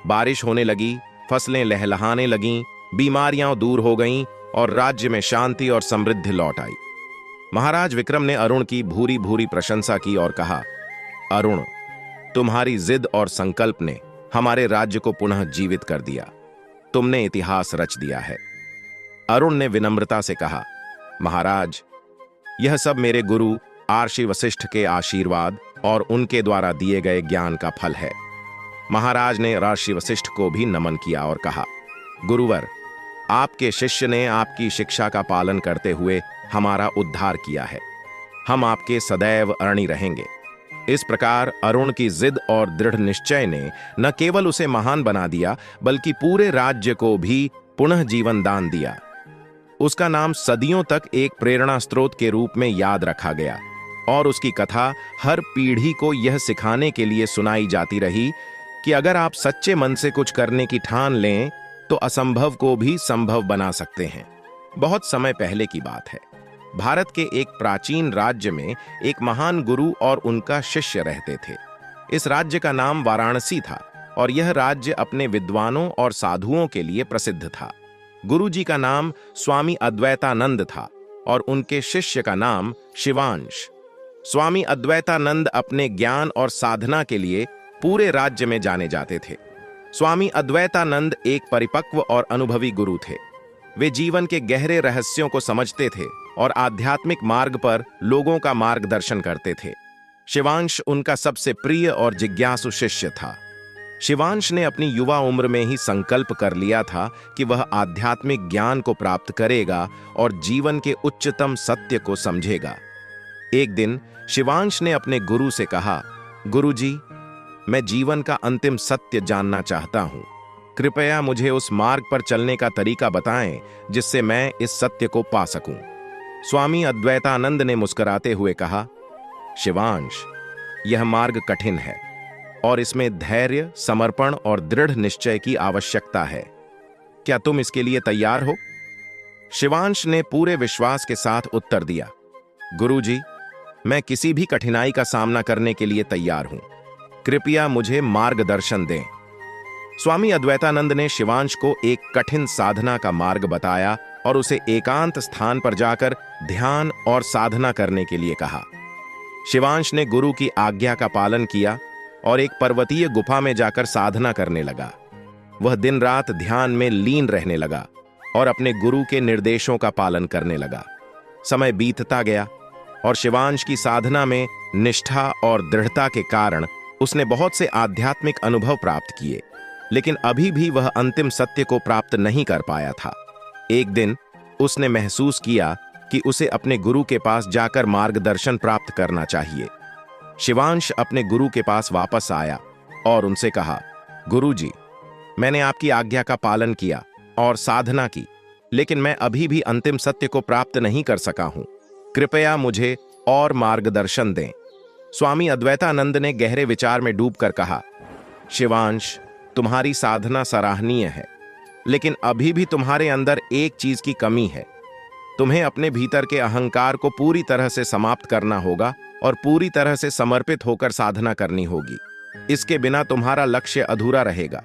बारिश होने लगी, फसलें लहलहाने लगीं, बीमारियां दूर हो गईं और राज्य में शांति और समृद्धि लौट आई। महाराज विक्रम ने अरुण की भूरी भूरी प्रशंसा की और कहा, अरुण, तुम्हारी जिद और संकल्प ने हमारे राज्य को पुनः जीवित कर दिया। तुमने इतिहास रच दिया है। अरुण ने विनम्रता से कहा, महाराज, यह सब मेरे गुरु आर्षि वशिष्ठ के आशीर्वाद और उनके द्वारा दिए गए ज्ञान का फल है। महाराज ने ऋषि वशिष्ठ को भी नमन किया और कहा, गुरुवर, आपके शिष्य ने आपकी शिक्षा का पालन करते हुए हमारा उद्धार किया है। हम आपके सदैव ऋणी रहेंगे। इस प्रकार अरुण की जिद और दृढ़ निश्चय ने न केवल उसे महान बना दिया, बल्कि पूरे राज्य को भी पुनः जीवन दान दिया। उसका नाम सदियों तक एक प्रेरणा स्रोत के रूप में याद रखा गया और उसकी कथा हर पीढ़ी को यह सिखाने के लिए सुनाई जाती रही कि अगर आप सच्चे मन से कुछ करने की ठान लें तो असंभव को भी संभव बना सकते हैं। बहुत समय पहले की बात है। भारत के एक प्राचीन राज्य में एक महान गुरु और उनका शिष्य रहते थे। इस राज्य का नाम वाराणसी था। और यह राज्य अपने विद्वानों और साधुओं के लिए प्रसिद्ध था। गुरुजी का नाम स्वामी अद्वैतानंद था और उनके शिष्य का नाम शिवांश। स्वामी अद्वैतानंद अपने ज्ञान और साधना के लिए पूरे राज्य में जाने जाते थे। स्वामी अद्वैतानंद एक परिपक्व और अनुभवी गुरु थे। वे जीवन के गहरे रहस्यों को समझते थे और आध्यात्मिक मार्ग पर लोगों का मार्गदर्शन करते थे। शिवांश उनका सबसे प्रिय और जिज्ञासु शिष्य था। शिवांश ने अपनी युवा उम्र में ही संकल्प कर लिया था कि वह आध्यात्मिक ज्ञान को प्राप्त करेगा और जीवन के उच्चतम सत्य को समझेगा। एक दिन शिवांश ने अपने गुरु से कहा, गुरुजी, मैं जीवन का अंतिम सत्य जानना चाहता हूं। कृपया मुझे उस मार्ग पर चलने का तरीका बताएं जिससे मैं इस सत्य को पा सकूं। स्वामी अद्वैतानंद ने मुस्कुराते हुए कहा, शिवांश, यह मार्ग कठिन है और इसमें धैर्य, समर्पण और दृढ़ निश्चय की आवश्यकता है। क्या तुम इसके लिए तैयार हो? शिवांश ने पूरे विश्वास के साथ उत्तर दिया, गुरुजी, मैं किसी भी कठिनाई का सामना करने के लिए तैयार हूं। कृपया मुझे मार्गदर्शन दें। स्वामी अद्वैतानंद ने शिवांश को एक कठिन साधना का मार्ग बताया और उसे एकांत स्थान पर जाकर ध्यान और साधना करने के लिए कहा। शिवांश ने गुरु की आज्ञा का पालन किया और एक पर्वतीय गुफा में जाकर साधना करने लगा। वह दिन रात ध्यान में लीन रहने लगा और अपने गुरु के निर्देशों का पालन करने लगा। समय बीतता गया और शिवांश की साधना में निष्ठा और दृढ़ता के कारण उसने बहुत से आध्यात्मिक अनुभव प्राप्त किए, लेकिन अभी भी वह अंतिम सत्य को प्राप्त नहीं कर पाया था। एक दिन उसने महसूस किया कि उसे अपने गुरु के पास जाकर मार्गदर्शन प्राप्त करना चाहिए। शिवांश अपने गुरु के पास वापस आया और उनसे कहा, गुरुजी, मैंने आपकी आज्ञा का पालन किया और साधना की, लेकिन मैं अभी भी अंतिम सत्य को प्राप्त नहीं कर सका हूं। कृपया मुझे और मार्गदर्शन दें। स्वामी अद्वैतानंद ने गहरे विचार में डूबकर कहा, शिवांश, तुम्हारी साधना सराहनीय है, लेकिन अभी भी तुम्हारे अंदर एक चीज की कमी है। तुम्हें अपने भीतर के अहंकार को पूरी तरह से समाप्त करना होगा और पूरी तरह से समर्पित होकर साधना करनी होगी। इसके बिना तुम्हारा लक्ष्य अधूरा रहेगा।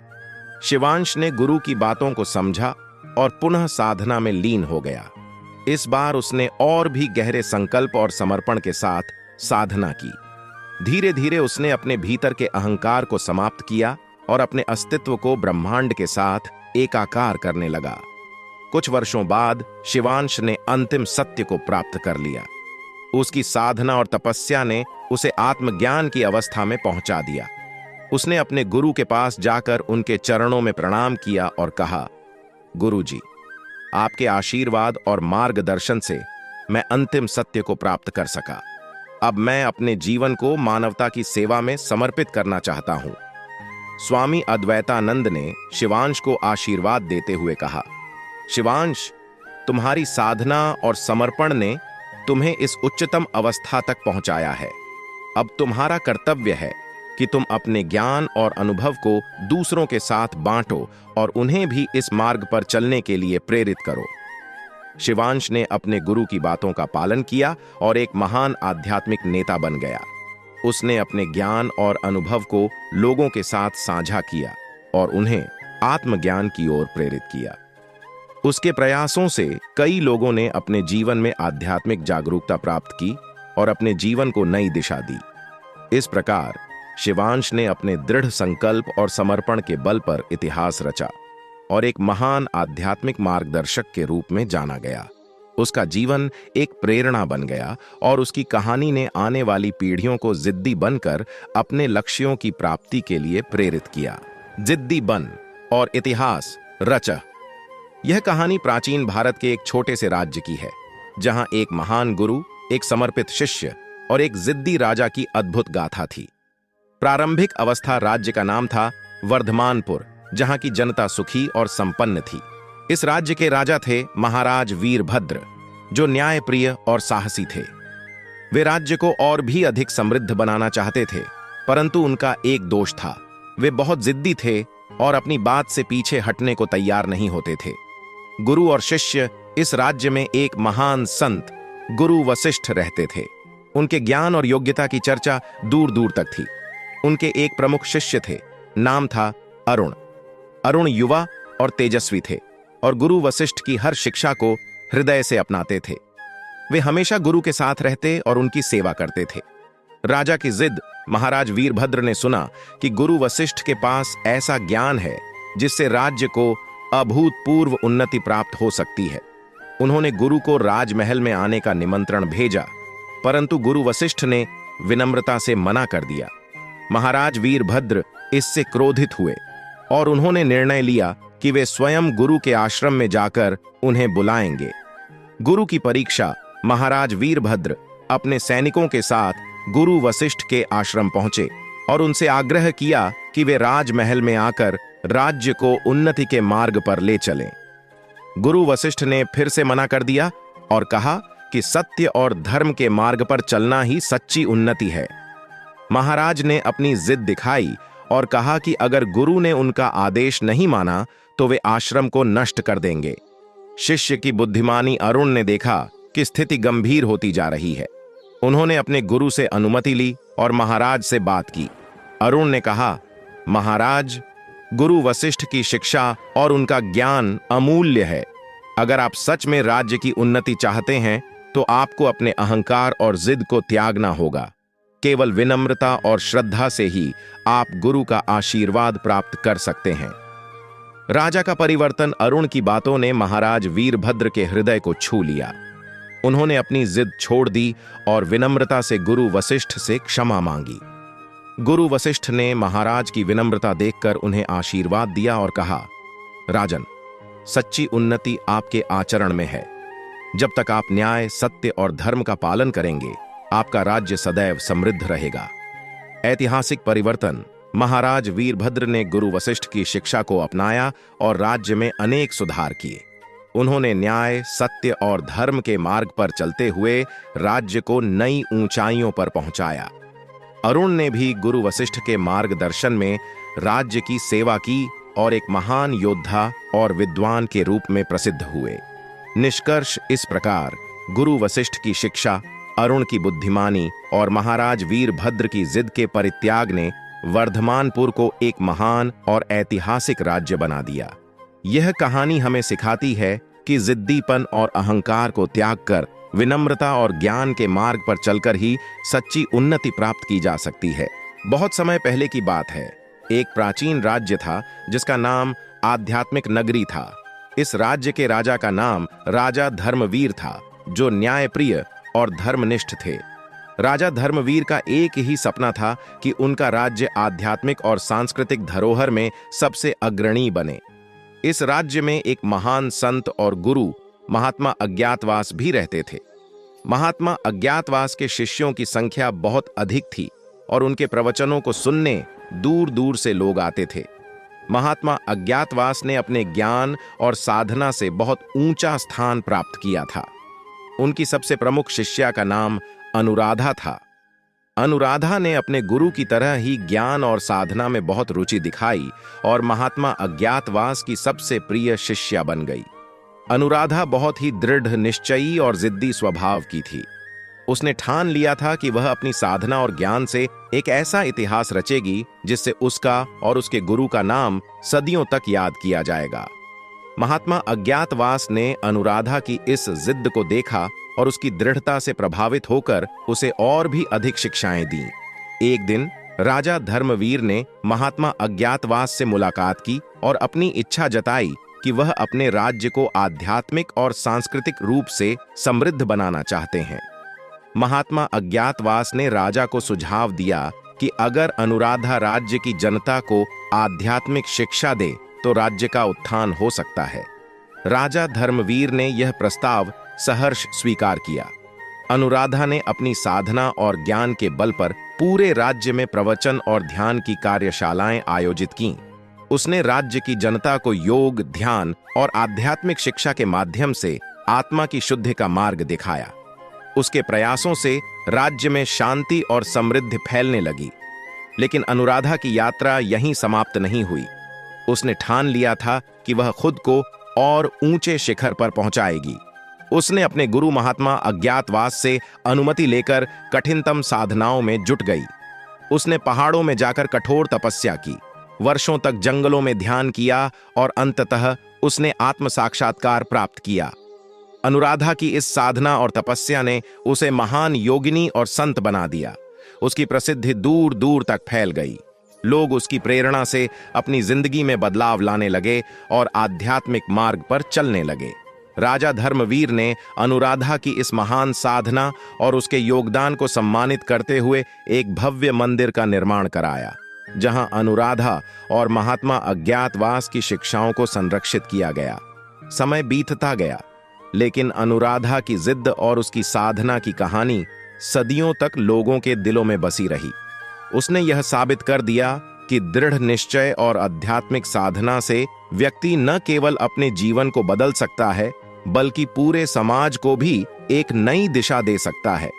शिवांश ने गुरु की बातों को समझा और पुनः साधना में लीन हो गया। इस बार उसने और भी गहरे संकल्प और समर्पण के साथ साधना की। धीरे धीरे उसने अपने भीतर के अहंकार को समाप्त किया और अपने अस्तित्व को ब्रह्मांड के साथ एकाकार करने लगा। कुछ वर्षों बाद शिवांश ने अंतिम सत्य को प्राप्त कर लिया। उसकी साधना और तपस्या ने उसे आत्मज्ञान की अवस्था में पहुंचा दिया। उसने अपने गुरु के पास जाकर उनके चरणों में प्रणाम किया और कहा, गुरुजी, आपके आशीर्वाद और मार्गदर्शन से मैं अंतिम सत्य को प्राप्त कर सका। अब मैं अपने जीवन को मानवता की सेवा में समर्पित करना चाहता हूं। स्वामी अद्वैतानंद ने शिवांश को आशीर्वाद देते हुए कहा, शिवांश, तुम्हारी साधना और समर्पण ने तुम्हें इस उच्चतम अवस्था तक पहुंचाया है। अब तुम्हारा कर्तव्य है कि तुम अपने ज्ञान और अनुभव को दूसरों के साथ बांटो और उन्हें भी इस मार्ग पर चलने के लिए प्रेरित करो। शिवांश ने अपने गुरु की बातों का पालन किया और एक महान आध्यात्मिक नेता बन गया। उसने अपने ज्ञान और अनुभव को लोगों के साथ साझा किया और उन्हें आत्मज्ञान की ओर प्रेरित किया। उसके प्रयासों से कई लोगों ने अपने जीवन में आध्यात्मिक जागरूकता प्राप्त की और अपने जीवन को नई दिशा दी। इस प्रकार शिवांश ने अपने दृढ़ संकल्प और समर्पण के बल पर इतिहास रचा और एक महान आध्यात्मिक मार्गदर्शक के रूप में जाना गया। उसका जीवन एक प्रेरणा बन गया और उसकी कहानी ने आने वाली पीढ़ियों को जिद्दी बनकर अपने लक्ष्यों की प्राप्ति के लिए प्रेरित किया। जिद्दी बन और इतिहास रचा। यह कहानी प्राचीन भारत के एक छोटे से राज्य की है, जहां एक महान गुरु, एक समर्पित शिष्य और एक जिद्दी राजा की अद्भुत गाथा थी। प्रारंभिक अवस्था राज्य का नाम था वर्धमानपुर, जहां की जनता सुखी और संपन्न थी। इस राज्य के राजा थे महाराज वीरभद्र, जो न्यायप्रिय और साहसी थे। वे राज्य को और भी अधिक समृद्ध बनाना चाहते थे, परंतु उनका एक दोष था, वे बहुत जिद्दी थे और अपनी बात से पीछे हटने को तैयार नहीं होते थे। गुरु और शिष्य इस राज्य में एक महान संत गुरु वशिष्ठ रहते थे। उनके ज्ञान और योग्यता की चर्चा दूर दूर तक थी। उनके एक प्रमुख शिष्य थे नाम था अरुण। अरुण युवा और तेजस्वी थे और गुरु वशिष्ठ की हर शिक्षा को हृदय से अपनाते थे। वे हमेशा गुरु के साथ रहते और उनकी सेवा करते थे। राजा की जिद महाराज वीरभद्र ने सुना कि गुरु वशिष्ठ के पास ऐसा ज्ञान है जिससे राज्य को अभूतपूर्व उन्नति प्राप्त हो सकती है। उन्होंने गुरु को राजमहल में आने का निमंत्रण भेजा, परंतु गुरु वशिष्ठ ने विनम्रता से मना कर दिया। महाराज वीरभद्र इससे क्रोधित हुए और उन्होंने निर्णय लिया कि वे स्वयं गुरु के आश्रम में जाकर उन्हें बुलाएंगे। गुरु की परीक्षा महाराज वीरभद्र अपने सैनिकों के साथ गुरु वशिष्ठ के आश्रम पहुंचे और उनसे आग्रह किया कि वे राजमहल में आकर राज्य को उन्नति के मार्ग पर ले चलें। गुरु वशिष्ठ ने फिर से मना कर दिया और कहा कि सत्य और धर्म के मार्ग पर चलना ही सच्ची उन्नति है। महाराज ने अपनी जिद दिखाई और कहा कि अगर गुरु ने उनका आदेश नहीं माना तो वे आश्रम को नष्ट कर देंगे। शिष्य की बुद्धिमानी अरुण ने देखा कि स्थिति गंभीर होती जा रही है। उन्होंने अपने गुरु से अनुमति ली और महाराज से बात की। अरुण ने कहा, महाराज, गुरु वशिष्ठ की शिक्षा और उनका ज्ञान अमूल्य है। अगर आप सच में राज्य की उन्नति चाहते हैं तो आपको अपने अहंकार और जिद को त्यागना होगा। केवल विनम्रता और श्रद्धा से ही आप गुरु का आशीर्वाद प्राप्त कर सकते हैं। राजा का परिवर्तन अरुण की बातों ने महाराज वीरभद्र के हृदय को छू लिया। उन्होंने अपनी जिद छोड़ दी और विनम्रता से गुरु वशिष्ठ से क्षमा मांगी। गुरु वशिष्ठ ने महाराज की विनम्रता देखकर उन्हें आशीर्वाद दिया और कहा, राजन, सच्ची उन्नति आपके आचरण में है। जब तक आप न्याय, सत्य और धर्म का पालन करेंगे, आपका राज्य सदैव समृद्ध रहेगा। ऐतिहासिक परिवर्तन। महाराज वीरभद्र ने गुरु वशिष्ठ की शिक्षा को अपनाया और राज्य में अनेक सुधार किए। उन्होंने न्याय, सत्य और धर्म के मार्ग पर चलते हुए राज्य को नई ऊंचाइयों पर पहुंचाया। अरुण ने भी गुरु वशिष्ठ के मार्गदर्शन में राज्य की सेवा की और एक महान योद्धा और विद्वान के रूप में प्रसिद्ध हुए। निष्कर्ष इस प्रकार, गुरु वशिष्ठ की शिक्षा, अरुण की बुद्धिमानी और महाराज वीरभद्र की जिद के परित्याग ने वर्धमानपुर को एक महान और ऐतिहासिक राज्य बना दिया। यह कहानी हमें सिखाती है कि जिद्दीपन और अहंकार को त्याग कर विनम्रता और ज्ञान के मार्ग पर चलकर ही सच्ची उन्नति प्राप्त की जा सकती है। बहुत समय पहले की बात है। एक प्राचीन राज्य था जिसका नाम आध्यात्मिक नगरी था। इस राज्य के राजा का नाम राजा धर्मवीर था, जो न्यायप्रिय और धर्मनिष्ठ थे। राजा धर्मवीर का एक ही सपना था कि उनका राज्य आध्यात्मिक और सांस्कृतिक धरोहर में सबसे अग्रणी बने। इस राज्य में एक महान संत और गुरु महात्मा अज्ञातवास भी रहते थे। महात्मा अज्ञातवास के शिष्यों की संख्या बहुत अधिक थी और उनके प्रवचनों को सुनने दूर दूर से लोग आते थे। महात्मा अज्ञातवास ने अपने ज्ञान और साधना से बहुत ऊंचा स्थान प्राप्त किया था। उनकी सबसे प्रमुख शिष्या का नाम अनुराधा था। अनुराधा ने अपने गुरु की तरह ही ज्ञान और साधना में बहुत रुचि दिखाई और महात्मा अज्ञातवास की सबसे प्रिय शिष्या बन गई। अनुराधा बहुत ही दृढ़ निश्चयी और जिद्दी स्वभाव की थी। उसने ठान लिया था कि वह अपनी साधना और ज्ञान से एक ऐसा इतिहास रचेगी जिससे उसका और उसके गुरु का नाम सदियों तक याद किया जाएगा। महात्मा अज्ञातवास ने अनुराधा की इस जिद को देखा और उसकी दृढ़ता से प्रभावित होकर उसे और भी अधिक शिक्षाएं दी। एक दिन राजा धर्मवीर ने महात्मा अज्ञातवास से मुलाकात की और अपनी इच्छा जताई कि वह अपने राज्य को आध्यात्मिक और सांस्कृतिक रूप से समृद्ध बनाना चाहते हैं। महात्मा अज्ञातवास ने राजा को सुझाव दिया कि अगर अनुराधा राज्य की जनता को आध्यात्मिक शिक्षा दे तो राज्य का उत्थान हो सकता है। राजा धर्मवीर ने यह प्रस्ताव सहर्ष स्वीकार किया। अनुराधा ने अपनी साधना और ज्ञान के बल पर पूरे राज्य में प्रवचन और ध्यान की कार्यशालाएं आयोजित कीं। उसने राज्य की जनता को योग, ध्यान और आध्यात्मिक शिक्षा के माध्यम से आत्मा की शुद्धि का मार्ग दिखाया। उसके प्रयासों से राज्य में शांति और समृद्धि फैलने लगी। लेकिन अनुराधा की यात्रा यहीं समाप्त नहीं हुई। उसने ठान लिया था कि वह खुद को और ऊंचे शिखर पर पहुंचाएगी। उसने अपने गुरु महात्मा अज्ञातवास से अनुमति लेकर कठिनतम साधनाओं में जुट गई। उसने पहाड़ों में जाकर कठोर तपस्या की। वर्षों तक जंगलों में ध्यान किया और अंततः उसने आत्म साक्षात्कार प्राप्त किया। अनुराधा की इस साधना और तपस्या ने उसे महान योगिनी और संत बना दिया। उसकी प्रसिद्धि दूर दूर तक फैल गई। लोग उसकी प्रेरणा से अपनी जिंदगी में बदलाव लाने लगे और आध्यात्मिक मार्ग पर चलने लगे। राजा धर्मवीर ने अनुराधा की इस महान साधना और उसके योगदान को सम्मानित करते हुए एक भव्य मंदिर का निर्माण कराया, जहां अनुराधा और महात्मा अज्ञातवास की शिक्षाओं को संरक्षित किया गया। समय बीतता गया, लेकिन अनुराधा की जिद और उसकी साधना की कहानी सदियों तक लोगों के दिलों में बसी रही। उसने यह साबित कर दिया कि दृढ़ निश्चय और आध्यात्मिक साधना से व्यक्ति न केवल अपने जीवन को बदल सकता है, बल्कि पूरे समाज को भी एक नई दिशा दे सकता है।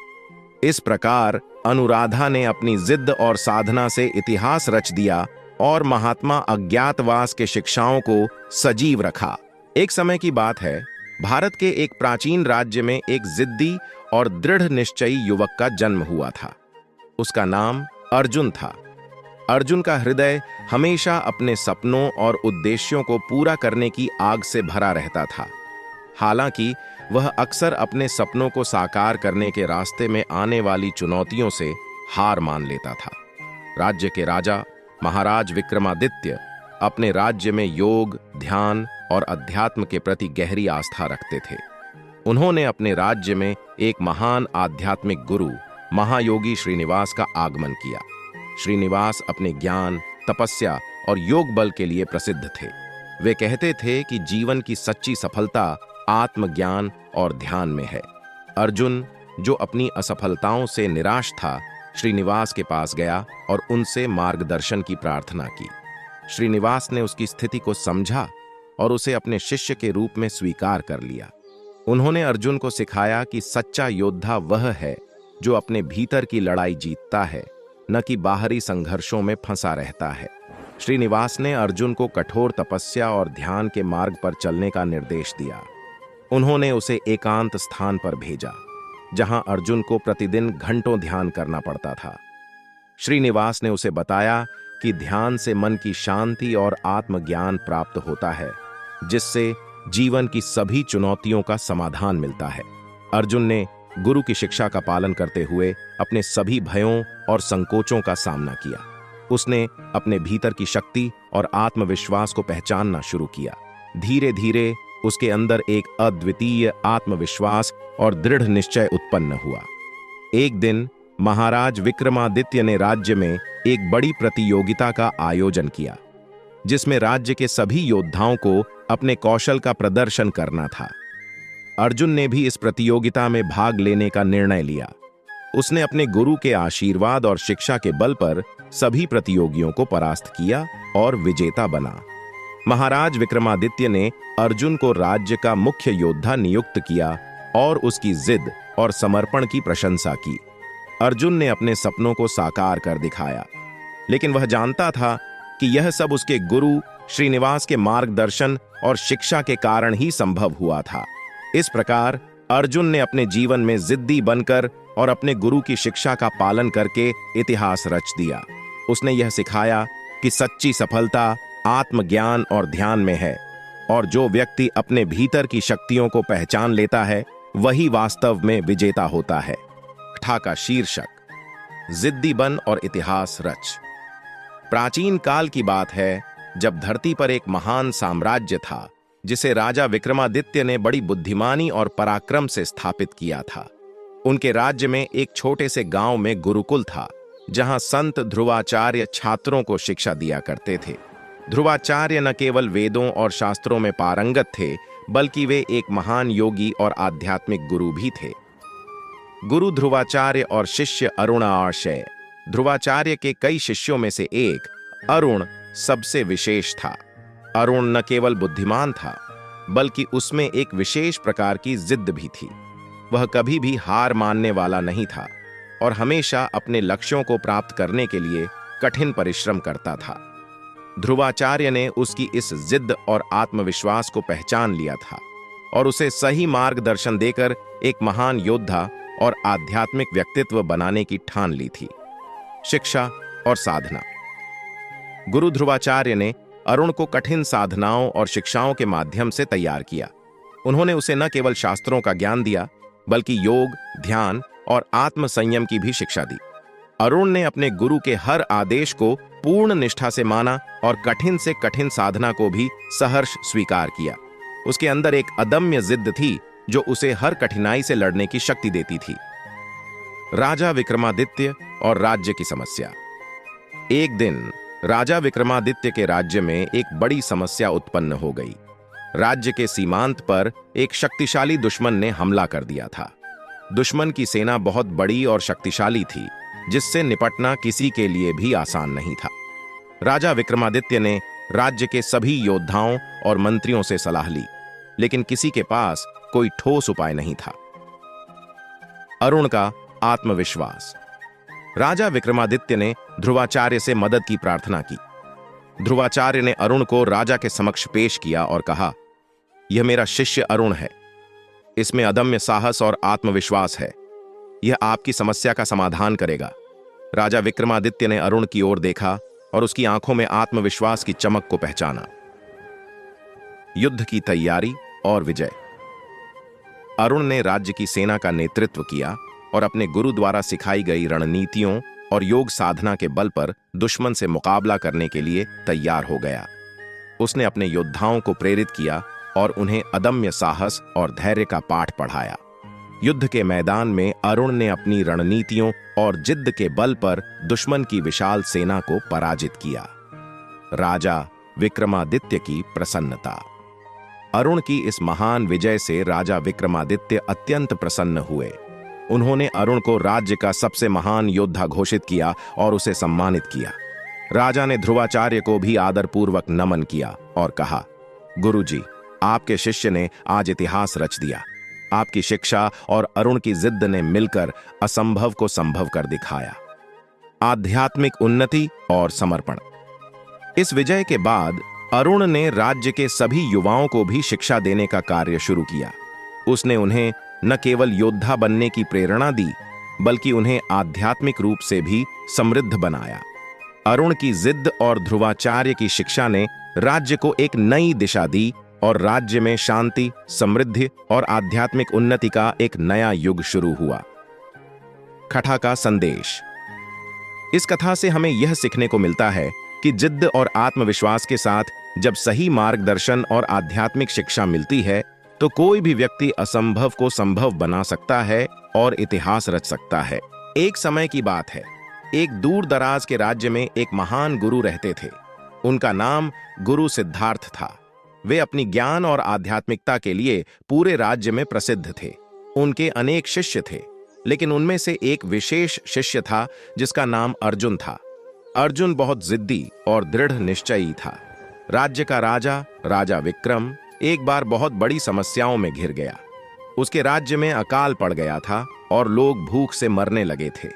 इस प्रकार अनुराधा ने अपनी जिद और साधना से इतिहास रच दिया और महात्मा अज्ञातवास के शिक्षाओं को सजीव रखा। एक समय की बात है, भारत के एक प्राचीन राज्य में एक जिद्दी और दृढ़ निश्चयी युवक का जन्म हुआ था। उसका नाम अर्जुन था। अर्जुन का हृदय हमेशा अपने सपनों और उद्देश्यों को पूरा करने की आग से भरा रहता था। हालांकि वह अक्सर अपने सपनों को साकार करने के रास्ते में आने वाली चुनौतियों से हार मान लेता था। राज्य के राजा महाराज विक्रमादित्य अपने राज्य में योग, ध्यान और अध्यात्म के प्रति गहरी आस्था रखते थे। उन्होंने अपने राज्य में एक महान आध्यात्मिक गुरु महायोगी श्रीनिवास का आगमन किया। श्रीनिवास अपने ज्ञान, तपस्या और योग बल के लिए प्रसिद्ध थे। वे कहते थे कि जीवन की सच्ची सफलता आत्मज्ञान और ध्यान में है। अर्जुन, जो अपनी असफलताओं से निराश था, श्रीनिवास के पास गया और उनसे मार्गदर्शन की प्रार्थना की। श्रीनिवास ने उसकी स्थिति को समझा और उसे अपने शिष्य के रूप में स्वीकार कर लिया। उन्होंने अर्जुन को सिखाया कि सच्चा योद्धा वह है जो अपने भीतर की लड़ाई जीतता है, न कि बाहरी संघर्षों में फंसा रहता है। श्रीनिवास ने अर्जुन को कठोर तपस्या और ध्यान के मार्ग पर चलने का निर्देश दिया। उन्होंने उसे एकांत स्थान पर भेजा, जहां अर्जुन को प्रतिदिन घंटों ध्यान करना पड़ता था। श्रीनिवास ने उसे बताया कि ध्यान से मन की शांति और आत्मज्ञान प्राप्त होता है, जिससे जीवन की सभी चुनौतियों का समाधान मिलता है। अर्जुन ने गुरु की शिक्षा का पालन करते हुए अपने सभी भयों और संकोचों का सामना किया। उसने अपने भीतर की शक्ति और आत्मविश्वास को पहचानना शुरू किया। धीरे धीरे उसके अंदर एक अद्वितीय आत्मविश्वास और दृढ़ निश्चय उत्पन्न हुआ। एक दिन महाराज विक्रमादित्य ने राज्य में एक बड़ी प्रतियोगिता का आयोजन किया, जिसमें राज्य के सभी योद्धाओं को अपने कौशल का प्रदर्शन करना था। अर्जुन ने भी इस प्रतियोगिता में भाग लेने का निर्णय लिया। उसने अपने गुरु के आशीर्वाद और शिक्षा के बल पर सभी प्रतियोगियों को परास्त किया और विजेता बना। महाराज विक्रमादित्य ने अर्जुन को राज्य का मुख्य योद्धा नियुक्त किया और उसकी जिद और समर्पण की प्रशंसा की। अर्जुन ने अपने सपनों को साकार कर दिखाया, लेकिन वह जानता था कि यह सब उसके गुरु श्रीनिवास के मार्गदर्शन और शिक्षा के कारण ही संभव हुआ था। इस प्रकार अर्जुन ने अपने जीवन में जिद्दी बनकर और अपने गुरु की शिक्षा का पालन करके इतिहास रच दिया। उसने यह सिखाया कि सच्ची सफलता आत्मज्ञान और ध्यान में है, और जो व्यक्ति अपने भीतर की शक्तियों को पहचान लेता है, वही वास्तव में विजेता होता है। कथा का शीर्षक, जिद्दी बन और इतिहास रच। प्राचीन काल की बात है, जब धरती पर एक महान साम्राज्य था, जिसे राजा विक्रमादित्य ने बड़ी बुद्धिमानी और पराक्रम से स्थापित किया था। उनके राज्य में एक छोटे से गांव में गुरुकुल था, जहां संत ध्रुवाचार्य छात्रों को शिक्षा दिया करते थे। ध्रुवाचार्य न केवल वेदों और शास्त्रों में पारंगत थे, बल्कि वे एक महान योगी और आध्यात्मिक गुरु भी थे। गुरु ध्रुवाचार्य और शिष्य अरुणाशय। ध्रुवाचार्य के कई शिष्यों में से एक अरुण सबसे विशेष था। अरुण न केवल बुद्धिमान था, बल्कि उसमें एक विशेष प्रकार की जिद भी थी। वह कभी भी हार मानने वाला नहीं था और हमेशा अपने लक्ष्यों को प्राप्त करने के लिए कठिन परिश्रम करता था। ध्रुवाचार्य ने उसकी इस जिद और आत्मविश्वास को पहचान लिया था और उसे सही मार्गदर्शन देकर एक महान योद्धा और आध्यात्मिक व्यक्तित्व बनाने की ठान ली थी। शिक्षा और साधना। गुरु ध्रुवाचार्य ने अरुण को कठिन साधनाओं और शिक्षाओं के माध्यम से तैयार किया। उन्होंने उसे न केवल शास्त्रों का ज्ञान दिया, बल्कि योग, ध्यान और आत्म संयम की भी शिक्षा दी। अरुण ने अपने गुरु के हर आदेश को पूर्ण निष्ठा से माना और कठिन से कठिन साधना को भी सहर्ष स्वीकार किया। उसके अंदर एक अदम्य जिद्द थी जो उसे हर कठिनाई से लड़ने की शक्ति देती थी। राजा विक्रमादित्य और राज्य की समस्या। एक दिन राजा विक्रमादित्य के राज्य में एक बड़ी समस्या उत्पन्न हो गई। राज्य के सीमांत पर एक शक्तिशाली दुश्मन ने हमला कर दिया था। दुश्मन की सेना बहुत बड़ी और शक्तिशाली थी, जिससे निपटना किसी के लिए भी आसान नहीं था। राजा विक्रमादित्य ने राज्य के सभी योद्धाओं और मंत्रियों से सलाह ली, लेकिन किसी के पास कोई ठोस उपाय नहीं था। अरुण का आत्मविश्वास। राजा विक्रमादित्य ने ध्रुवाचार्य से मदद की प्रार्थना की। ध्रुवाचार्य ने अरुण को राजा के समक्ष पेश किया और कहा, यह मेरा शिष्य अरुण है। इसमें अदम्य साहस और आत्मविश्वास है। यह आपकी समस्या का समाधान करेगा। राजा विक्रमादित्य ने अरुण की ओर देखा और उसकी आंखों में आत्मविश्वास की चमक को पहचाना। युद्ध की तैयारी और विजय। अरुण ने राज्य की सेना का नेतृत्व किया और अपने गुरु द्वारा सिखाई गई रणनीतियों और योग साधना के बल पर दुश्मन से मुकाबला करने के लिए तैयार हो गया। उसने अपने योद्धाओं को प्रेरित किया और उन्हें अदम्य साहस और धैर्य का पाठ पढ़ाया। युद्ध के मैदान में अरुण ने अपनी रणनीतियों और जिद्द के बल पर दुश्मन की विशाल सेना को पराजित किया। राजा विक्रमादित्य की प्रसन्नता। अरुण की इस महान विजय से राजा विक्रमादित्य अत्यंत प्रसन्न हुए। उन्होंने अरुण को राज्य का सबसे महान योद्धा घोषित किया और उसे सम्मानित किया। राजा ने ध्रुवाचार्य को भी आदरपूर्वक नमन किया और कहा, गुरुजी, आपके शिष्य ने आज इतिहास रच दिया। आपकी शिक्षा और अरुण की जिद्द ने मिलकर असंभव को संभव कर दिखाया। आध्यात्मिक उन्नति और समर्पण। इस विजय के बाद अरुण ने राज्य के सभी युवाओं को भी शिक्षा देने का कार्य शुरू किया। उसने उन्हें न केवल योद्धा बनने की प्रेरणा दी, बल्कि उन्हें आध्यात्मिक रूप से भी समृद्ध बनाया। अरुण की जिद्द और ध्रुवाचार्य की शिक्षा ने राज्य को एक नई दिशा दी और राज्य में शांति, समृद्धि और आध्यात्मिक उन्नति का एक नया युग शुरू हुआ। कथा का संदेश। इस कथा से हमें यह सीखने को मिलता है कि जिद्द और आत्मविश्वास के साथ जब सही मार्गदर्शन और आध्यात्मिक शिक्षा मिलती है, तो कोई भी व्यक्ति असंभव को संभव बना सकता है और इतिहास रच सकता है। एक समय की बात है, एक दूर दराज के राज्य में एक महान गुरु रहते थे। उनका नाम गुरु सिद्धार्थ था। वे अपनी ज्ञान और आध्यात्मिकता के लिए पूरे राज्य में प्रसिद्ध थे। उनके अनेक शिष्य थे, लेकिन उनमें से एक विशेष शिष्य था जिसका नाम अर्जुन था। अर्जुन बहुत जिद्दी और दृढ़ निश्चयी था। राज्य का राजा, राजा विक्रम, एक बार बहुत बड़ी समस्याओं में घिर गया। उसके राज्य में अकाल पड़ गया था और लोग भूख से मरने लगे थे।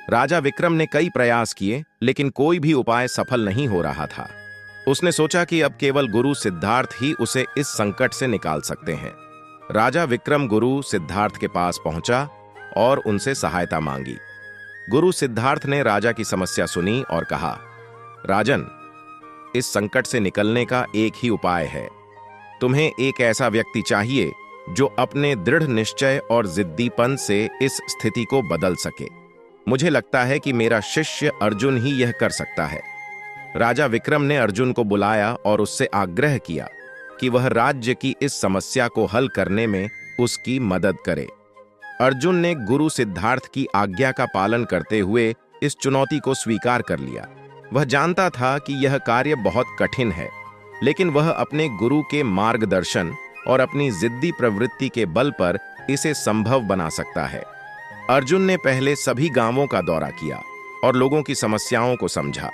राजा विक्रम ने कई प्रयास किए, लेकिन कोई भी उपाय सफल नहीं हो रहा था। उसने सोचा कि अब केवल गुरु सिद्धार्थ ही उसे इस संकट से निकाल सकते हैं। राजा विक्रम गुरु सिद्धार्थ के पास पहुंचा और उनसे सहायता मांगी। गुरु सिद्धार्थ ने राजा की समस्या सुनी और कहा, राजन, इस संकट से निकलने का एक ही उपाय है। तुम्हें एक ऐसा व्यक्ति चाहिए जो अपने दृढ़ निश्चय और जिद्दीपन से इस स्थिति को बदल सके। मुझे लगता है कि मेरा शिष्य अर्जुन ही यह कर सकता है। राजा विक्रम ने अर्जुन को बुलाया और उससे आग्रह किया कि वह राज्य की इस समस्या को हल करने में उसकी मदद करे। अर्जुन ने गुरु सिद्धार्थ की आज्ञा का पालन करते हुए इस चुनौती को स्वीकार कर लिया। वह जानता था कि यह कार्य बहुत कठिन है, लेकिन वह अपने गुरु के मार्गदर्शन और अपनी जिद्दी प्रवृत्ति के बल पर इसे संभव बना सकता है। अर्जुन ने पहले सभी गांवों का दौरा किया और लोगों की समस्याओं को समझा।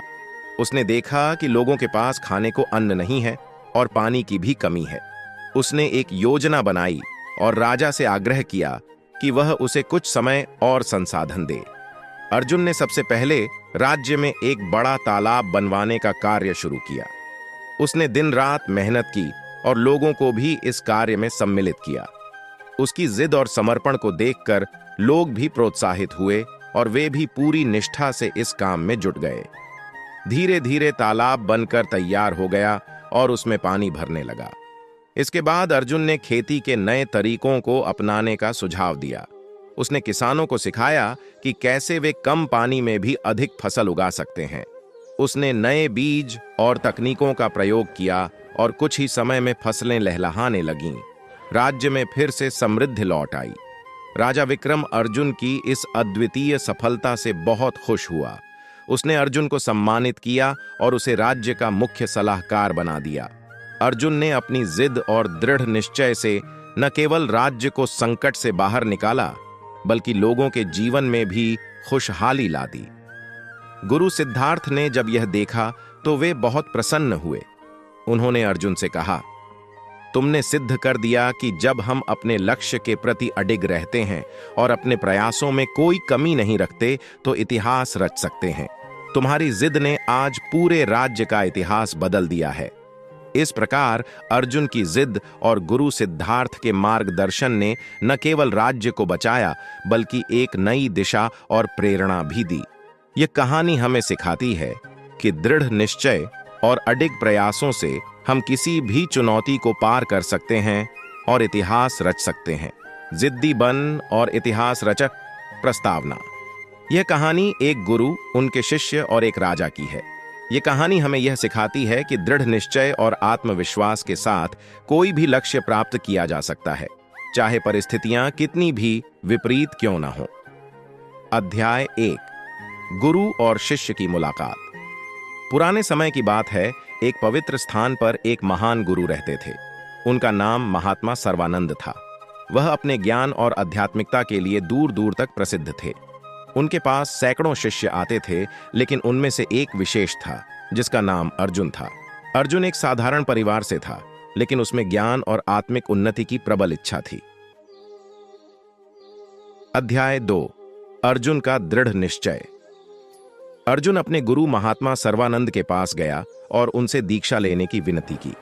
उसने देखा कि लोगों के पास खाने को अन्न नहीं है और पानी की भी कमी है। उसने एक योजना बनाई और राजा से आग्रह किया कि वह उसे कुछ समय और संसाधन दे। अर्जुन ने सबसे पहले राज्य में एक बड़ा तालाब बनवाने का कार्य शुरू किया। उसने दिन रात मेहनत की और लोगों को भी इस कार्य में सम्मिलित किया। उसकी जिद और समर्पण को देखकर लोग भी प्रोत्साहित हुए और वे भी पूरी निष्ठा से इस काम में जुट गए। धीरे धीरे तालाब बनकर तैयार हो गया और उसमें पानी भरने लगा। इसके बाद अर्जुन ने खेती के नए तरीकों को अपनाने का सुझाव दिया। उसने किसानों को सिखाया कि कैसे वे कम पानी में भी अधिक फसल उगा सकते हैं। उसने नए बीज और तकनीकों का प्रयोग किया और कुछ ही समय में फसलें लहलहाने लगीं। राज्य में फिर से समृद्धि लौट आई। राजा विक्रम अर्जुन की इस अद्वितीय सफलता से बहुत खुश हुआ। उसने अर्जुन को सम्मानित किया और उसे राज्य का मुख्य सलाहकार बना दिया। अर्जुन ने अपनी जिद और दृढ़ निश्चय से न केवल राज्य को संकट से बाहर निकाला, बल्कि लोगों के जीवन में भी खुशहाली ला दी। गुरु सिद्धार्थ ने जब यह देखा तो वे बहुत प्रसन्न हुए। उन्होंने अर्जुन से कहा, तुमने सिद्ध कर दिया कि जब हम अपने लक्ष्य के प्रति अडिग रहते हैं और अपने प्रयासों में कोई कमी नहीं रखते तो इतिहास रच सकते हैं। तुम्हारी जिद ने आज पूरे राज्य का इतिहास बदल दिया है। इस प्रकार अर्जुन की जिद और गुरु सिद्धार्थ के मार्गदर्शन ने न केवल राज्य को बचाया, बल्कि एक नई दिशा और प्रेरणा भी दी। यह कहानी हमें सिखाती है कि दृढ़ निश्चय और अडिग प्रयासों से हम किसी भी चुनौती को पार कर सकते हैं और इतिहास रच सकते हैं। जिद्दी बन और इतिहास रचक। प्रस्तावना। यह कहानी एक गुरु, उनके शिष्य और एक राजा की है। यह कहानी हमें यह सिखाती है कि दृढ़ निश्चय और आत्मविश्वास के साथ कोई भी लक्ष्य प्राप्त किया जा सकता है, चाहे परिस्थितियां कितनी भी विपरीत क्यों ना हो। अध्याय 1। गुरु और शिष्य की मुलाकात। पुराने समय की बात है। एक पवित्र स्थान पर एक महान गुरु रहते थे। उनका नाम महात्मा सर्वानंद था। वह अपने ज्ञान और आध्यात्मिकता के लिए दूर दूर तक प्रसिद्ध थे। उनके पास सैकड़ों शिष्य आते थे, लेकिन उनमें से एक विशेष था जिसका नाम अर्जुन था। अर्जुन एक साधारण परिवार से था, लेकिन उसमें ज्ञान और आत्मिक उन्नति की प्रबल इच्छा थी। अध्याय 2। अर्जुन का दृढ़ निश्चय। अर्जुन अपने गुरु महात्मा सर्वानंद के पास गया और उनसे दीक्षा लेने की विनती की।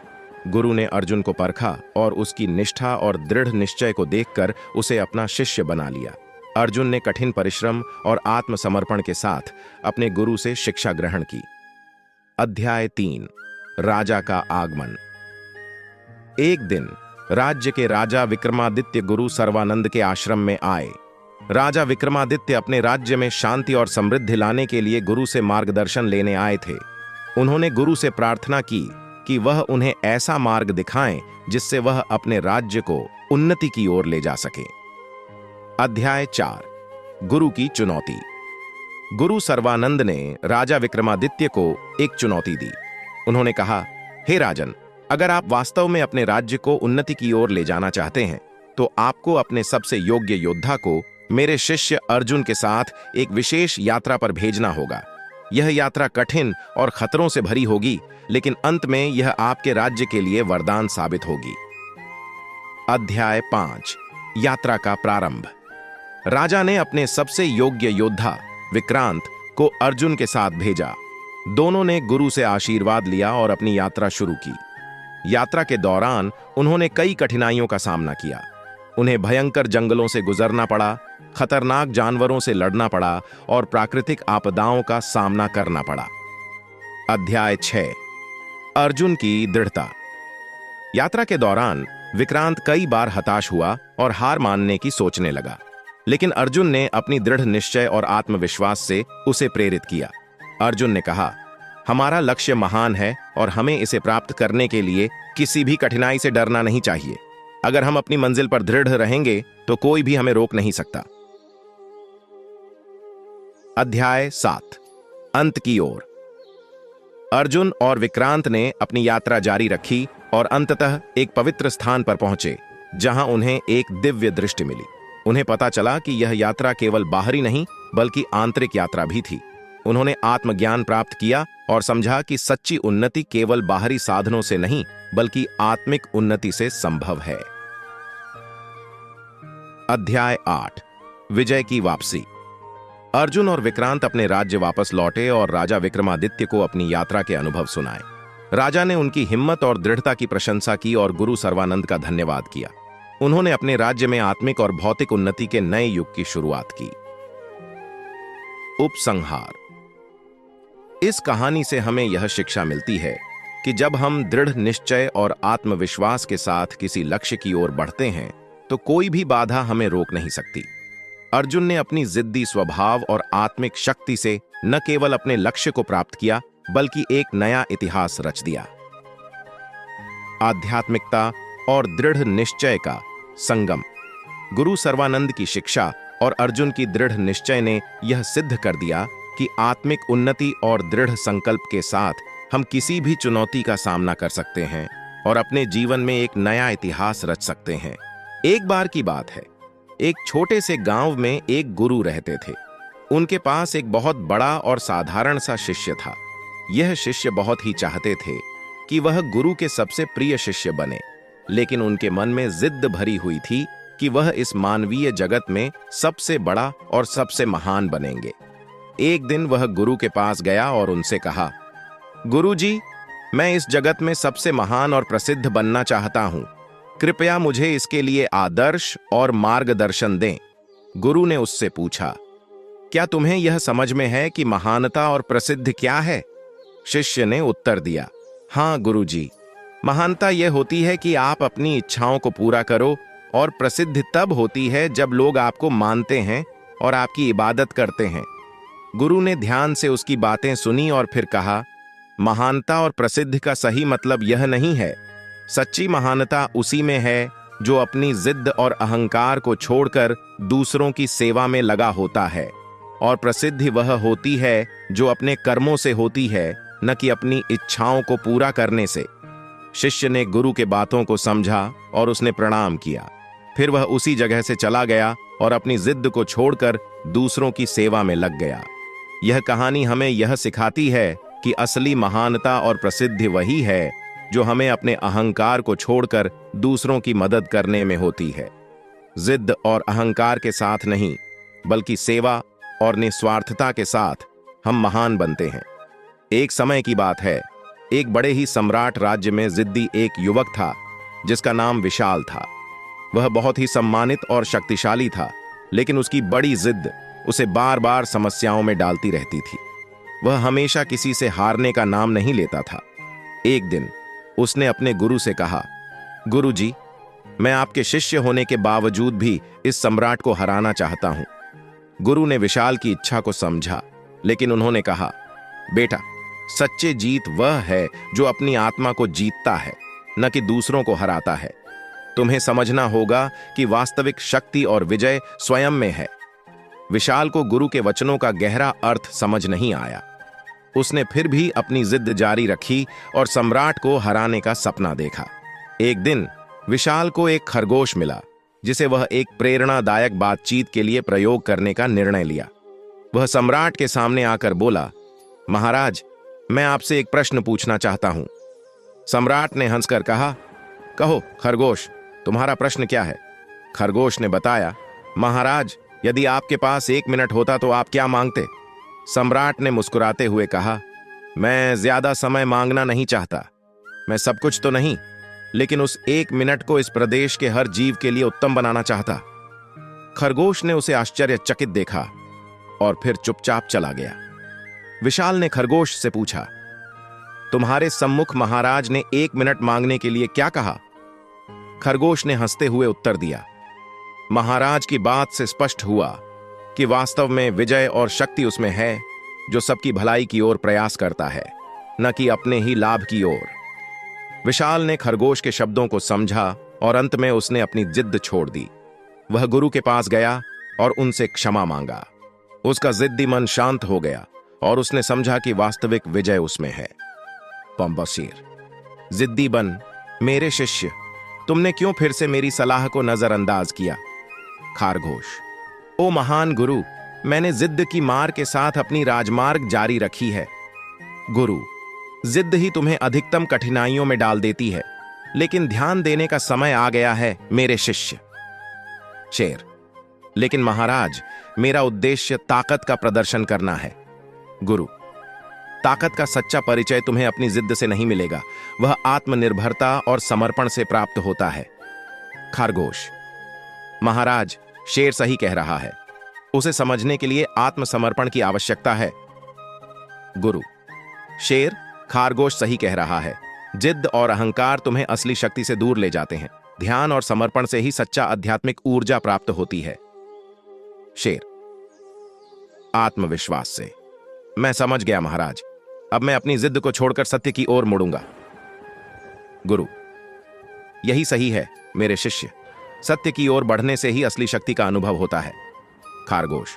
गुरु ने अर्जुन को परखा और उसकी निष्ठा और दृढ़ निश्चय को देखकर उसे अपना शिष्य बना लिया। अर्जुन ने कठिन परिश्रम और आत्मसमर्पण के साथ अपने गुरु से शिक्षा ग्रहण की। अध्याय 3। राजा का आगमन। एक दिन राज्य के राजा विक्रमादित्य गुरु सर्वानंद के आश्रम में आए। राजा विक्रमादित्य अपने राज्य में शांति और समृद्धि लाने के लिए गुरु से मार्गदर्शन लेने आए थे। उन्होंने गुरु से प्रार्थना की कि वह उन्हें ऐसा मार्ग दिखाएं जिससे वह अपने राज्य को उन्नति की ओर ले जा सके। अध्याय 4। गुरु की चुनौती। गुरु सर्वानंद ने राजा विक्रमादित्य को एक चुनौती दी। उन्होंने कहा, हे राजन, अगर आप वास्तव में अपने राज्य को उन्नति की ओर ले जाना चाहते हैं तो आपको अपने सबसे योग्य योद्धा को मेरे शिष्य अर्जुन के साथ एक विशेष यात्रा पर भेजना होगा। यह यात्रा कठिन और खतरों से भरी होगी, लेकिन अंत में यह आपके राज्य के लिए वरदान साबित होगी। अध्याय 5। यात्रा का प्रारंभ। राजा ने अपने सबसे योग्य योद्धा विक्रांत को अर्जुन के साथ भेजा। दोनों ने गुरु से आशीर्वाद लिया और अपनी यात्रा शुरू की। यात्रा के दौरान उन्होंने कई कठिनाइयों का सामना किया। उन्हें भयंकर जंगलों से गुजरना पड़ा, खतरनाक जानवरों से लड़ना पड़ा और प्राकृतिक आपदाओं का सामना करना पड़ा। अध्याय 6। अर्जुन की दृढ़ता। यात्रा के दौरान विक्रांत कई बार हताश हुआ और हार मानने की सोचने लगा, लेकिन अर्जुन ने अपनी दृढ़ निश्चय और आत्मविश्वास से उसे प्रेरित किया। अर्जुन ने कहा, हमारा लक्ष्य महान है और हमें इसे प्राप्त करने के लिए किसी भी कठिनाई से डरना नहीं चाहिए। अगर हम अपनी मंजिल पर दृढ़ रहेंगे तो कोई भी हमें रोक नहीं सकता। अध्याय 7। अंत की ओर। अर्जुन और विक्रांत ने अपनी यात्रा जारी रखी और अंततः एक पवित्र स्थान पर पहुंचे, जहां उन्हें एक दिव्य दृष्टि मिली। उन्हें पता चला कि यह यात्रा केवल बाहरी नहीं, बल्कि आंतरिक यात्रा भी थी। उन्होंने आत्मज्ञान प्राप्त किया और समझा कि सच्ची उन्नति केवल बाहरी साधनों से नहीं, बल्कि आत्मिक उन्नति से संभव है। अध्याय 8। विजय की वापसी। अर्जुन और विक्रांत अपने राज्य वापस लौटे और राजा विक्रमादित्य को अपनी यात्रा के अनुभव सुनाए। राजा ने उनकी हिम्मत और दृढ़ता की प्रशंसा की और गुरु सर्वानंद का धन्यवाद किया। उन्होंने अपने राज्य में आत्मिक और भौतिक उन्नति के नए युग की शुरुआत की। उपसंहार। इस कहानी से हमें यह शिक्षा मिलती है कि जब हम दृढ़ निश्चय और आत्मविश्वास के साथ किसी लक्ष्य की ओर बढ़ते हैं तो कोई भी बाधा हमें रोक नहीं सकती। अर्जुन ने अपनी जिद्दी स्वभाव और आत्मिक शक्ति से न केवल अपने लक्ष्य को प्राप्त किया बल्कि एक नया इतिहास रच दिया। आध्यात्मिकता और दृढ़ निश्चय का संगम। गुरु सर्वानंद की शिक्षा और अर्जुन की दृढ़ निश्चय ने यह सिद्ध कर दिया कि आत्मिक उन्नति और दृढ़ संकल्प के साथ हम किसी भी चुनौती का सामना कर सकते हैं और अपने जीवन में एक नया इतिहास रच सकते हैं। एक बार की बात है, एक छोटे से गांव में एक गुरु रहते थे। उनके पास एक बहुत बड़ा और साधारण सा शिष्य था। यह शिष्य बहुत ही चाहते थे कि वह गुरु के सबसे प्रिय शिष्य बने, लेकिन उनके मन में जिद भरी हुई थी कि वह इस मानवीय जगत में सबसे बड़ा और सबसे महान बनेंगे। एक दिन वह गुरु के पास गया और उनसे कहा, गुरु जी, मैं इस जगत में सबसे महान और प्रसिद्ध बनना चाहता हूं। कृपया मुझे इसके लिए आदर्श और मार्गदर्शन दें। गुरु ने उससे पूछा, क्या तुम्हें यह समझ में है कि महानता और प्रसिद्ध क्या है? शिष्य ने उत्तर दिया, हाँ गुरु जी, महानता यह होती है कि आप अपनी इच्छाओं को पूरा करो और प्रसिद्ध तब होती है जब लोग आपको मानते हैं और आपकी इबादत करते हैं। गुरु ने ध्यान से उसकी बातें सुनी और फिर कहा, महानता और प्रसिद्ध का सही मतलब यह नहीं है। सच्ची महानता उसी में है जो अपनी जिद और अहंकार को छोड़कर दूसरों की सेवा में लगा होता है, और प्रसिद्धि वह होती है जो अपने कर्मों से होती है, न कि अपनी इच्छाओं को पूरा करने से। शिष्य ने गुरु के बातों को समझा और उसने प्रणाम किया। फिर वह उसी जगह से चला गया और अपनी जिद को छोड़कर दूसरों की सेवा में लग गया। यह कहानी हमें यह सिखाती है कि असली महानता और प्रसिद्धि वही है जो हमें अपने अहंकार को छोड़कर दूसरों की मदद करने में होती है। जिद और अहंकार के साथ नहीं, बल्कि सेवा और निस्वार्थता के साथ हम महान बनते हैं। एक समय की बात है, एक बड़े ही सम्राट राज्य में जिद्दी एक युवक था जिसका नाम विशाल था। वह बहुत ही सम्मानित और शक्तिशाली था, लेकिन उसकी बड़ी जिद उसे बार बार समस्याओं में डालती रहती थी। वह हमेशा किसी से हारने का नाम नहीं लेता था। एक दिन उसने अपने गुरु से कहा, गुरु जी, मैं आपके शिष्य होने के बावजूद भी इस सम्राट को हराना चाहता हूं। गुरु ने विशाल की इच्छा को समझा, लेकिन उन्होंने कहा, बेटा, सच्चे जीत वह है जो अपनी आत्मा को जीतता है, न कि दूसरों को हराता है। तुम्हें समझना होगा कि वास्तविक शक्ति और विजय स्वयं में है। विशाल को गुरु के वचनों का गहरा अर्थ समझ नहीं आया। उसने फिर भी अपनी जिद जारी रखी और सम्राट को हराने का सपना देखा। एक दिन विशाल को एक खरगोश मिला जिसे वह एक प्रेरणादायक बातचीत के लिए प्रयोग करने का निर्णय लिया। वह सम्राट के सामने आकर बोला, महाराज, मैं आपसे एक प्रश्न पूछना चाहता हूं। सम्राट ने हंसकर कहा, कहो खरगोश, तुम्हारा प्रश्न क्या है? खरगोश ने बताया, महाराज, यदि आपके पास 1 मिनट होता तो आप क्या मांगते? सम्राट ने मुस्कुराते हुए कहा, मैं ज्यादा समय मांगना नहीं चाहता। मैं सब कुछ तो नहीं, लेकिन उस 1 मिनट को इस प्रदेश के हर जीव के लिए उत्तम बनाना चाहता। खरगोश ने उसे आश्चर्यचकित देखा और फिर चुपचाप चला गया। विशाल ने खरगोश से पूछा, तुम्हारे सम्मुख महाराज ने 1 मिनट मांगने के लिए क्या कहा? खरगोश ने हंसते हुए उत्तर दिया, महाराज की बात से स्पष्ट हुआ कि वास्तव में विजय और शक्ति उसमें है जो सबकी भलाई की ओर प्रयास करता है, न कि अपने ही लाभ की ओर। विशाल ने खरगोश के शब्दों को समझा और अंत में उसने अपनी जिद छोड़ दी। वह गुरु के पास गया और उनसे क्षमा मांगा। उसका जिद्दी मन शांत हो गया और उसने समझा कि वास्तविक विजय उसमें है। पंबशीर, जिद्दी बन मेरे शिष्य, तुमने क्यों फिर से मेरी सलाह को नजरअंदाज किया? खरगोश, ओ महान गुरु, मैंने जिद की मार के साथ अपनी राजमार्ग जारी रखी है। गुरु, जिद ही तुम्हें अधिकतम कठिनाइयों में डाल देती है, लेकिन ध्यान देने का समय आ गया है मेरे शिष्य। शेर, लेकिन महाराज, मेरा उद्देश्य ताकत का प्रदर्शन करना है। गुरु, ताकत का सच्चा परिचय तुम्हें अपनी जिद से नहीं मिलेगा, वह आत्मनिर्भरता और समर्पण से प्राप्त होता है। खरगोश, महाराज, शेर सही कह रहा है, उसे समझने के लिए आत्मसमर्पण की आवश्यकता है। गुरु, शेर, खरगोश सही कह रहा है। जिद्द और अहंकार तुम्हें असली शक्ति से दूर ले जाते हैं। ध्यान और समर्पण से ही सच्चा आध्यात्मिक ऊर्जा प्राप्त होती है। शेर, आत्मविश्वास से। मैं समझ गया महाराज, अब मैं अपनी जिद को छोड़कर सत्य की ओर मुड़ूंगा। गुरु, यही सही है मेरे शिष्य, सत्य की ओर बढ़ने से ही असली शक्ति का अनुभव होता है। खरगोश,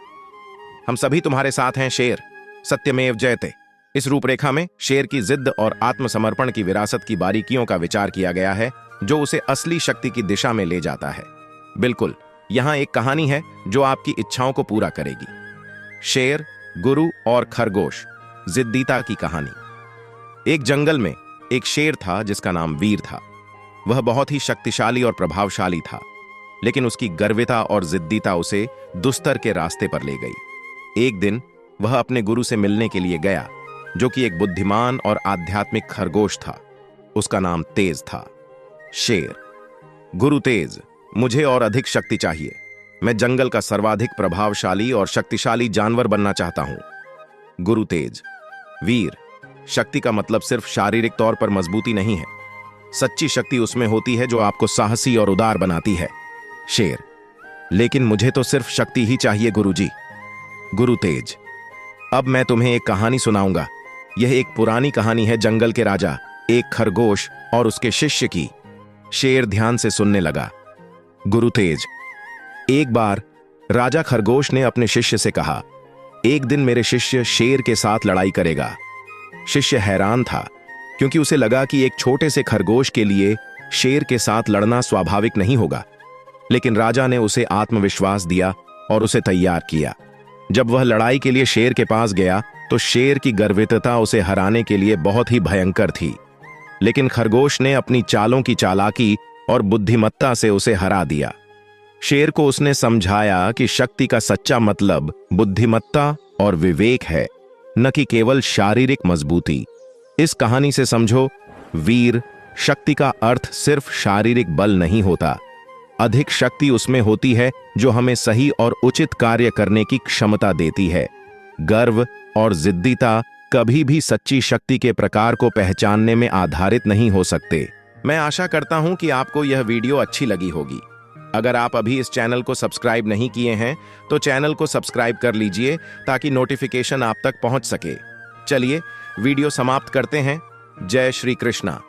हम सभी तुम्हारे साथ हैं शेर, सत्यमेव जयते। इस रूपरेखा में शेर की जिद्द और आत्मसमर्पण की विरासत की बारीकियों का विचार किया गया है, जो उसे असली शक्ति की दिशा में ले जाता है। बिल्कुल, यहां एक कहानी है जो आपकी इच्छाओं को पूरा करेगी। शेर, गुरु और खरगोश, जिद्दीता की कहानी। एक जंगल में एक शेर था जिसका नाम वीर था। वह बहुत ही शक्तिशाली और प्रभावशाली था, लेकिन उसकी गर्विता और जिद्दीता उसे दुस्तर के रास्ते पर ले गई। एक दिन वह अपने गुरु से मिलने के लिए गया, जो कि एक बुद्धिमान और आध्यात्मिक खरगोश था। उसका नाम तेज था। शेर, गुरु तेज, मुझे और अधिक शक्ति चाहिए। मैं जंगल का सर्वाधिक प्रभावशाली और शक्तिशाली जानवर बनना चाहता हूं। गुरु तेज, वीर, शक्ति का मतलब सिर्फ शारीरिक तौर पर मजबूती नहीं है। सच्ची शक्ति उसमें होती है जो आपको साहसी और उदार बनाती है। शेर, लेकिन मुझे तो सिर्फ शक्ति ही चाहिए गुरुजी। गुरु तेज, अब मैं तुम्हें एक कहानी सुनाऊंगा। यह एक पुरानी कहानी है जंगल के राजा, एक खरगोश और उसके शिष्य की। शेर ध्यान से सुनने लगा। गुरु तेज, एक बार राजा खरगोश ने अपने शिष्य से कहा, एक दिन मेरे शिष्य शेर के साथ लड़ाई करेगा। शिष्य हैरान था, क्योंकि उसे लगा कि एक छोटे से खरगोश के लिए शेर के साथ लड़ना स्वाभाविक नहीं होगा। लेकिन राजा ने उसे आत्मविश्वास दिया और उसे तैयार किया। जब वह लड़ाई के लिए शेर के पास गया तो शेर की गर्वितता उसे हराने के लिए बहुत ही भयंकर थी। लेकिन खरगोश ने अपनी चालों की चालाकी और बुद्धिमत्ता से उसे हरा दिया। शेर को उसने समझाया कि शक्ति का सच्चा मतलब बुद्धिमत्ता और विवेक है, न कि केवल शारीरिक मजबूती। इस कहानी से समझो, वीर, शक्ति का अर्थ सिर्फ शारीरिक बल नहीं होता। अधिक शक्ति उसमें होती है जो हमें सही और उचित कार्य करने की क्षमता देती है। गर्व और जिद्दीता कभी भी सच्ची शक्ति के प्रकार को पहचानने में आधारित नहीं हो सकते। मैं आशा करता हूं कि आपको यह वीडियो अच्छी लगी होगी। अगर आप अभी इस चैनल को सब्सक्राइब नहीं किए हैं तो चैनल को सब्सक्राइब कर लीजिए ताकि नोटिफिकेशन आप तक पहुंच सके। चलिए वीडियो समाप्त करते हैं। जय श्री कृष्णा।